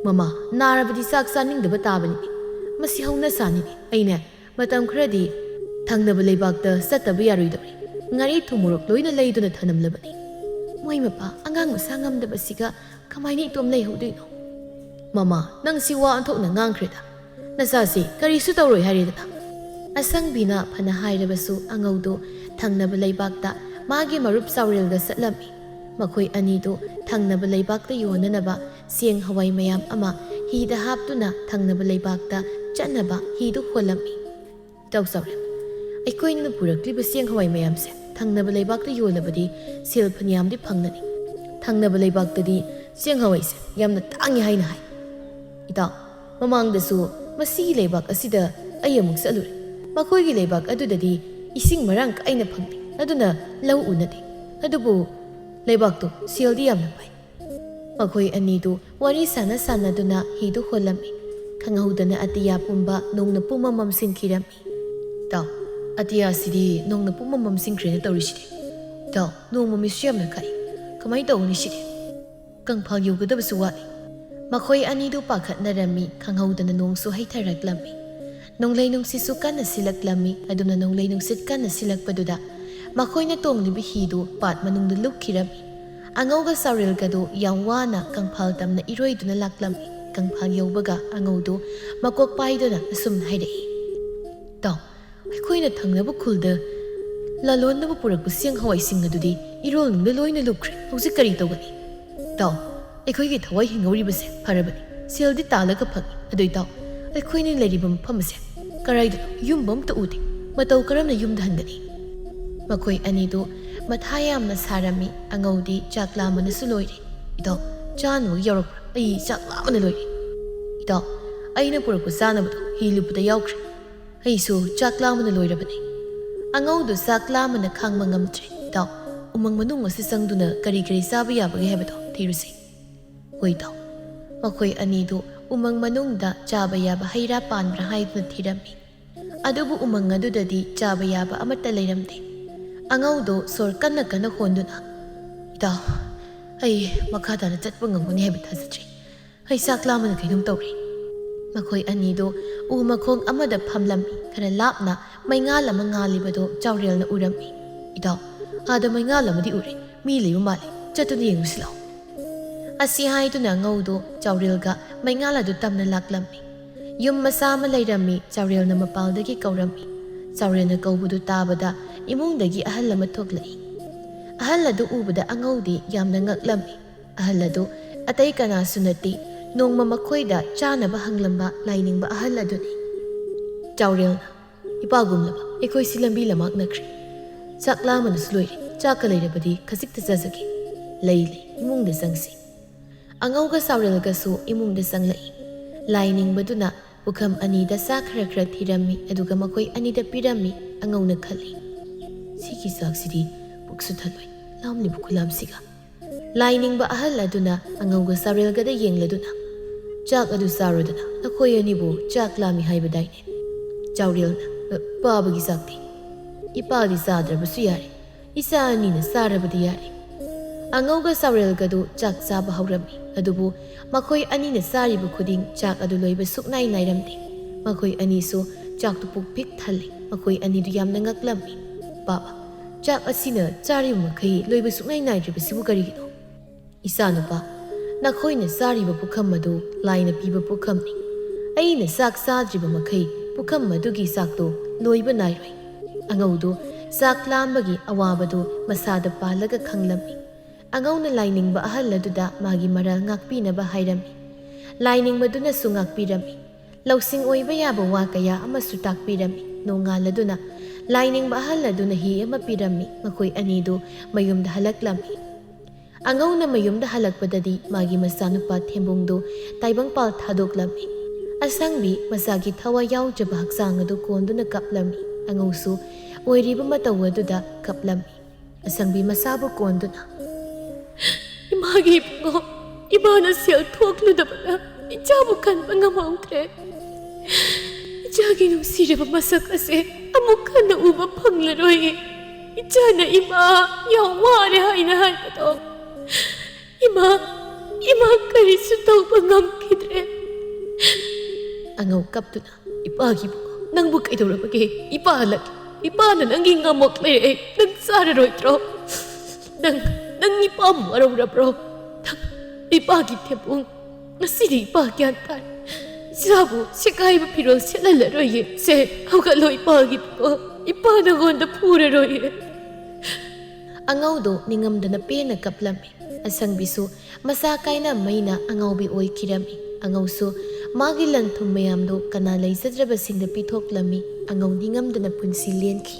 ꯃꯃꯥ ꯅꯥꯔꯕꯗꯤ ꯆꯥꯛ ꯆꯥꯅꯤꯡꯗꯕ ꯇꯥꯕꯅꯤꯅꯦ ꯃꯁꯤ ꯍꯧꯅꯁꯥꯅꯤꯅꯦ ꯑꯩꯅꯦ ꯃꯇꯝ ꯈꯔꯗꯤ ꯊꯪꯅꯕ ꯂꯩꯕꯥꯛꯇ ꯆꯠꯇꯕ ꯌꯥꯔꯣꯏꯗꯧꯔꯤ ꯉꯥꯔꯤ ꯊꯨꯝ ꯃꯣꯔꯣꯛ ꯂꯣꯏꯅ ꯂꯩꯗꯨꯅ ꯊꯅꯝꯂꯕꯅꯤ ꯃꯣꯏ ꯃꯄꯥ ꯑꯉꯥꯡ ꯃꯁꯥ ꯉꯝꯗꯕꯁꯤꯒ ꯀꯃꯥꯏꯅ ꯏꯇꯣꯝ ꯂꯩꯍꯧꯗꯣꯏꯅꯣ ꯃꯃꯥ ꯅꯪ ꯁꯤ ꯋꯥ ꯑꯣꯟꯊꯣꯛꯅ ꯉꯥꯡꯈ꯭ꯔꯦꯗ ꯅꯆꯥꯁꯤ ꯀꯔꯤꯁꯨ ꯇꯧꯔꯣꯏ ꯍꯥꯏꯔꯦꯗꯅ ꯑꯁꯪꯕꯤꯅ ꯐꯅ ꯍꯥꯏꯔꯕꯁꯨ ꯑꯉꯧꯗꯨ ꯊꯪꯅꯕ ꯂꯩꯕꯥꯛꯇ ꯃꯥꯒꯤ ꯃꯔꯨꯞ ꯆꯥꯎꯔꯦꯜꯒ ꯆꯠꯂꯝꯃꯤ ꯃꯈꯣꯏ ꯑꯅꯤꯗꯨ ꯊꯪꯅꯕ ꯂꯩꯕꯥꯛꯇ ꯌꯣꯟꯅꯅꯕ ꯆꯦꯡ ꯍꯋꯥꯏ ꯃꯌꯥꯝ ꯑꯃ ꯍꯤꯗ ꯍꯥꯞꯇꯨꯅ ꯊꯪꯅꯕ ꯂꯩꯕꯥꯛꯇ ꯆꯠꯅꯕ ꯍꯤꯗꯨ ꯍꯣꯜꯂꯝꯃꯤ ꯏꯇꯥꯎ ꯆꯥꯎꯔꯦꯜ ꯑꯩꯈꯣꯏꯅ ꯄꯨꯔꯛꯂꯤꯕ ꯆꯦꯡ ꯍꯋꯥꯏ ꯃꯌꯥꯝꯁꯦ ꯊꯪꯅꯕ ꯂꯩꯕꯥꯛꯇ ꯌꯣꯜꯂꯕꯗꯤ ꯁꯦꯜ ꯐꯅꯌꯥꯝꯗꯤ ꯐꯪꯒꯅꯤ ꯊꯪꯅꯕ ꯂꯩꯕꯥꯛꯇꯗꯤ ꯆꯦꯡ ꯍꯋꯥꯏꯁꯦ ꯌꯥꯝꯅ ꯇꯥꯡꯉꯤ ꯍꯥꯏꯅ ꯍꯥꯏ ꯏꯇꯥꯎ ꯃꯃꯥꯡꯗꯁꯨ ꯃꯁꯤꯒꯤ ꯂꯩꯕꯥꯛ ꯑꯁꯤꯗ ꯑꯩ ꯑꯃꯨꯛ ꯆꯠꯂꯨꯔꯦ ꯃꯈꯣꯏꯒꯤ ꯂꯩꯕꯥꯛ ꯑꯗꯨꯗꯗꯤ ꯏꯁꯤꯡ ꯃꯔꯥꯡ ꯀꯥꯏꯅ ꯐꯪꯗꯦ ꯑꯗꯨꯅ ꯂꯧ ꯎꯅꯗꯦ ꯑꯗꯨꯕꯨ ꯂꯩꯕꯥꯛꯇꯣ ꯁꯦꯜꯗꯤ ꯌꯥꯝꯅ ꯄꯥꯏ ꯃꯈꯣꯏ ꯑꯅꯤꯗꯨ ꯋꯥꯔꯤ ꯁꯥꯟꯅꯗꯨꯅ ꯍꯤꯗꯨ ꯍꯣꯜꯂꯝꯃꯤ ꯈꯪꯍꯧꯗꯅ ꯑꯇꯤꯌꯥ ꯄꯨꯝꯕ ꯅꯣꯡꯅ ꯄꯨꯝꯃ ꯃꯝꯁꯤꯟꯈꯤꯔꯝꯃꯤ ꯏꯇꯥꯎ ꯑꯇꯤꯌꯥꯁꯤꯗꯤ ꯅꯣꯡꯅ ꯄꯨꯝꯃ ꯃꯝꯁꯤꯟꯈ꯭ꯔꯦꯅ ꯇꯧꯔꯤꯁꯤꯗꯤ ꯏꯇꯥꯎ ꯅꯣꯡ ꯃꯃꯤꯠꯁꯨ ꯌꯥꯝꯅ ꯈꯥꯛꯏ ꯀꯃꯥꯏꯅ ꯇꯧꯒꯅꯤ ꯁꯤꯗꯤ ꯀꯪꯐꯥꯜ ꯌꯧꯒꯗꯕꯁꯨ ꯋꯥꯠꯂꯤ ꯃꯈꯣꯏ ꯑꯅꯤꯗꯨ ꯄꯥꯈꯠꯅꯔꯝꯃꯤ ꯈꯪꯍꯧꯗꯅ ꯅꯣꯡꯁꯨ ꯍꯩꯊꯔꯛꯂꯝꯃꯤ ꯅꯣꯡꯂꯩ ꯅꯨꯡꯁꯤꯠꯁꯨ ꯀꯟꯅ ꯁꯤꯜꯂꯛꯂꯝꯃꯤ ꯑꯗꯨꯅ ꯅꯣꯡꯂꯩ ꯅꯨꯡꯁꯤꯠ ꯀꯟꯅ ꯁꯤꯜꯂꯛꯄꯗꯨꯗ ꯃꯈꯣꯏꯅ ꯇꯣꯡꯂꯤꯕ ꯍꯤꯗꯨ ꯄꯥꯠ ꯃꯅꯨꯡꯗ ꯂꯨꯞꯈꯤꯔꯝꯃꯤ ꯑꯉꯧꯒ ꯆꯥꯎꯔꯦꯜꯒꯗꯨ ꯌꯥꯝ ꯋꯥꯅ ꯀꯪꯐꯥꯜ ꯇꯝꯅ ꯏꯔꯣꯏꯗꯨꯅ ꯂꯥꯛꯂꯝꯃꯤ ꯀꯪꯐꯥꯜ ꯌꯧꯕꯒ ꯑꯉꯧꯗꯨ ꯃꯀꯣꯛ パイꯗꯨꯅ ꯑꯁꯨꯝꯅ ꯍꯥꯏꯔꯛꯏ ꯇꯥꯎ ꯑꯩꯈꯣꯏꯅ ꯊꯪꯅꯕ ꯈꯨꯜꯗ ꯂꯂꯣꯟꯅꯕ ꯄꯨꯔꯛꯄ ꯆꯦꯡ ꯍꯋꯥꯏꯁꯤꯡ ꯑꯗꯨꯗꯤ ꯏꯔꯣꯜꯅꯨꯡꯗ ꯂꯣꯏꯅ ꯂꯨꯞꯈ꯭ꯔꯦ ꯍꯧꯖꯤꯛ ꯀꯔꯤ ꯇꯧꯒꯅꯤ ꯇꯥꯎ ꯑꯩꯈꯣꯏꯒꯤ ꯊꯋꯥꯏ ꯍꯤꯡꯍꯧꯔꯤꯕꯁꯦ ꯐꯔꯕꯅꯤ ꯁꯦꯜꯗꯤ ꯇꯥꯜꯂꯒ ꯐꯪꯏ ꯑꯗꯨ ꯏꯇꯥꯎ ꯑꯩꯈꯣꯏꯅ ꯂꯩꯔꯤꯕ ꯃꯐꯝ ꯑꯁꯦ ꯀꯔꯥꯏꯗꯅꯣ ꯌꯨꯝ ꯑꯝꯇ ꯎꯗꯦ ꯃꯇꯧ ꯀꯔꯝꯅ ꯌꯨꯝꯗ ꯍꯟꯒꯅꯤ ꯃꯈꯣꯏ ꯑꯅꯤꯗꯨ ꯃꯊꯥ ꯌꯥꯝꯅ ꯁꯥꯔꯝꯃꯤ ꯑꯉꯧꯗꯤ ꯆꯥꯛ ꯂꯥꯝꯕꯅꯁꯨ ꯂꯣꯏꯔꯦ ꯏꯇꯥꯎ ꯆꯥꯅꯕ ꯌꯥꯎꯔꯛꯄ꯭ꯔꯥ ꯑꯩ ꯆꯥꯛ ꯂꯥꯝꯕꯅ ꯂꯣꯏꯔꯦ ꯏꯇꯥꯎ ꯑꯩꯅ ꯄꯨꯔꯛꯄ ꯆꯥꯅꯕꯗꯣ ꯍꯤ ꯂꯨꯞꯄꯗ ꯌꯥꯎꯈ꯭ꯔꯦ ꯑꯩꯁꯨ ꯆꯥꯛ ꯂꯥꯝꯕꯅ ꯂꯣꯏꯔꯕꯅꯤ ꯑꯉꯧꯗꯨ ꯆꯥꯛ ꯂꯥꯝꯕꯅ ꯈꯥꯡꯕ ꯉꯝꯗ꯭ꯔꯦ ꯏꯇꯥꯎ ꯎꯃꯪ ꯃꯅꯨꯡ ꯑꯁꯤ ꯆꯪꯗꯨꯅ ꯀꯔꯤ ꯀꯔꯤ ꯆꯥꯕ ꯌꯥꯕꯒꯦ ꯍꯥꯏꯕꯗꯣ ꯊꯤꯔꯨꯁꯤ ꯍꯣꯏ ꯏꯇꯥꯎ ꯃꯈꯣꯏ ꯑꯅꯤꯗꯨ ꯎꯃꯪ ꯃꯅꯨꯡꯗ ꯆꯥꯕ ꯌꯥꯕ ꯍꯩ ꯔꯥ ꯄꯥꯟꯕ꯭ꯔꯥ ꯍꯥꯏꯗꯨꯅ ꯊꯤꯔꯝꯃꯤ ꯑꯗꯨꯕꯨ ꯎꯃꯪ ꯑꯗꯨꯗꯗꯤ ꯆꯥꯕ ꯌꯥꯕ ꯑꯃꯠꯇ ꯂꯩꯔꯝꯗꯦ ꯑꯉꯧꯗꯨ ꯁꯣꯔ ꯀꯟꯅ ꯀꯟꯅ ꯍꯣꯟꯗꯨꯅ ꯏꯇꯥꯎ ꯑꯩ ꯃꯈꯥ ꯇꯥꯅ ꯆꯠꯄ ꯉꯝꯒꯅꯤ ꯍꯥꯏꯕ ꯊꯥꯖꯗ꯭ꯔꯤ ꯑꯩ ꯆꯥꯛ ꯂꯥꯝꯕꯅ ꯀꯩꯅꯣꯝ ꯇꯧꯔꯤ ꯃꯈꯣꯏ ꯑꯅꯤꯗꯨ ꯎ ꯃꯈꯣꯡ ꯑꯃꯗ ꯐꯝꯂꯝꯃꯤ ꯈꯔ ꯂꯥꯞꯅ ꯃꯩꯉꯥꯜ ꯑꯃ ꯉꯥꯜꯂꯤꯕꯗꯨ ꯆꯥꯎꯔꯦꯜꯅ ꯎꯔꯝꯃꯤ ꯏꯇꯥꯎ ꯑꯥꯗ ꯃꯩꯉꯥꯜ ꯑꯃꯗꯤ ꯎꯔꯦ ꯃꯤ ꯂꯩꯕ ꯃꯥꯜꯂꯤ ꯆꯠꯇꯨꯅ ꯌꯦꯡꯉꯨꯁꯤ ꯂꯥꯎ ꯑꯁꯤ ꯍꯥꯏꯗꯨꯅ ꯑꯉꯧꯗꯨ ꯆꯥꯎꯔꯦꯜꯒ ꯃꯩꯉꯥꯜ ꯑꯗꯨ ꯇꯝꯅ ꯂꯥꯛꯂꯝꯃꯤ ꯌꯨꯝ ꯃꯆꯥ ꯑꯃ ꯂꯩꯔꯝꯃꯤ ꯆꯥꯎꯔꯦꯜꯅ ꯃꯄꯥꯜꯗꯒꯤ ꯀꯧꯔꯝꯃꯤ ꯆꯥꯎꯔꯦꯜꯅ ꯀꯧꯕꯗꯨ ꯇꯥꯕꯗ ꯏꯃꯨꯡꯗꯒꯤ ꯑꯍꯜ ꯑꯃ ꯊꯣꯛꯂꯛꯏ Ahal adu ubada angaudi yamna ngaklammi. Ahal adu atay kanasu nati nongma makoyda chanaba hanglamba lainingba ahal aduni. Chaurel na ipagumlaba ekoy silambi lamak nakri. Chakla manus loiri chaka leirabadi khasik tazazaki. Leile imung da zangsi. Angau ga saurel ga so imung da zanglai. Lining baduna bukham ani da sa khara khara thirami aduga makoi ani da pirami angau na khali. Siki saksidi buksu thaloi lamni bukulam siga. Lining ba ahal aduna angau ga saurel ga da yengladuna. Chak adu saroduna akoi ani bu chak lami haibadaine. Chaurel na babagi sakti. Ipali sadra basu yari. Isa ani na sarabadi yari. Angau ga saurel ga do chak saba haurami. Adubu makoi ani na sari bu khuding chak adu loiba suknai nairamdi. Makoi ani so chak tu puk pik thali. Makoi ani du yam na ngaklammi. Baba, chak asina chari makai loiba suknai nairib sibu karigino. Isa nupa, nakoi na sari ba pukham madu lai na piba pukhamni. Ai na sak sadriba makai pukham madugi sak to loiba nairoi. Angau do sak lambagi awabado masada palaga khanglammi. Angau na lining ba ahal laduda magi maral ngakpi na ba hairami. Lining maduna su ngakpirami. Lausing oiba yaba wa kaya ama sutakpirami. No nga laduna, lining ba ahal laduna hi ama pirami. Makoy anido mayum da halaklami. Angau na mayum da halakpadadi magi masanupa thembong do taibang pal thadoklami. Asangbi masagi thawa yaw jaba haksang adu kondo na kaplami. Angau su oiriba matawaduda kaplami. Asangbi masabu kondo na. Imagi po, iba na siyang tuwaglo na pala. Ijabukan pa nga maungtre. Ijagi nung sira pa masa kasi, amukan na uba panglaroy. Ijana ima, yawari hay na hay pa to. Ima karisutaw pangam kidre. Angaw kapto na, ipagi po, nang bukay daw na pagi, ipahalag. Ipanan ang gingamok na nagsararoy tro. Nang ipam araw-araw bro. Nang ipagit niya pong nasili ipagyantan. Sabo, siya kaya mapirol siya lalaroy se hawgalo ipagit ko. Ipanangon na pura roy Angaw do ningamda na pinagkaplami. Asang biso, masakay na may na angaw bi oy kirami. Angaw so, magilan mayam do kanalay sa drabasing na pitoklami. Angaw ningamda na punsilyan ki.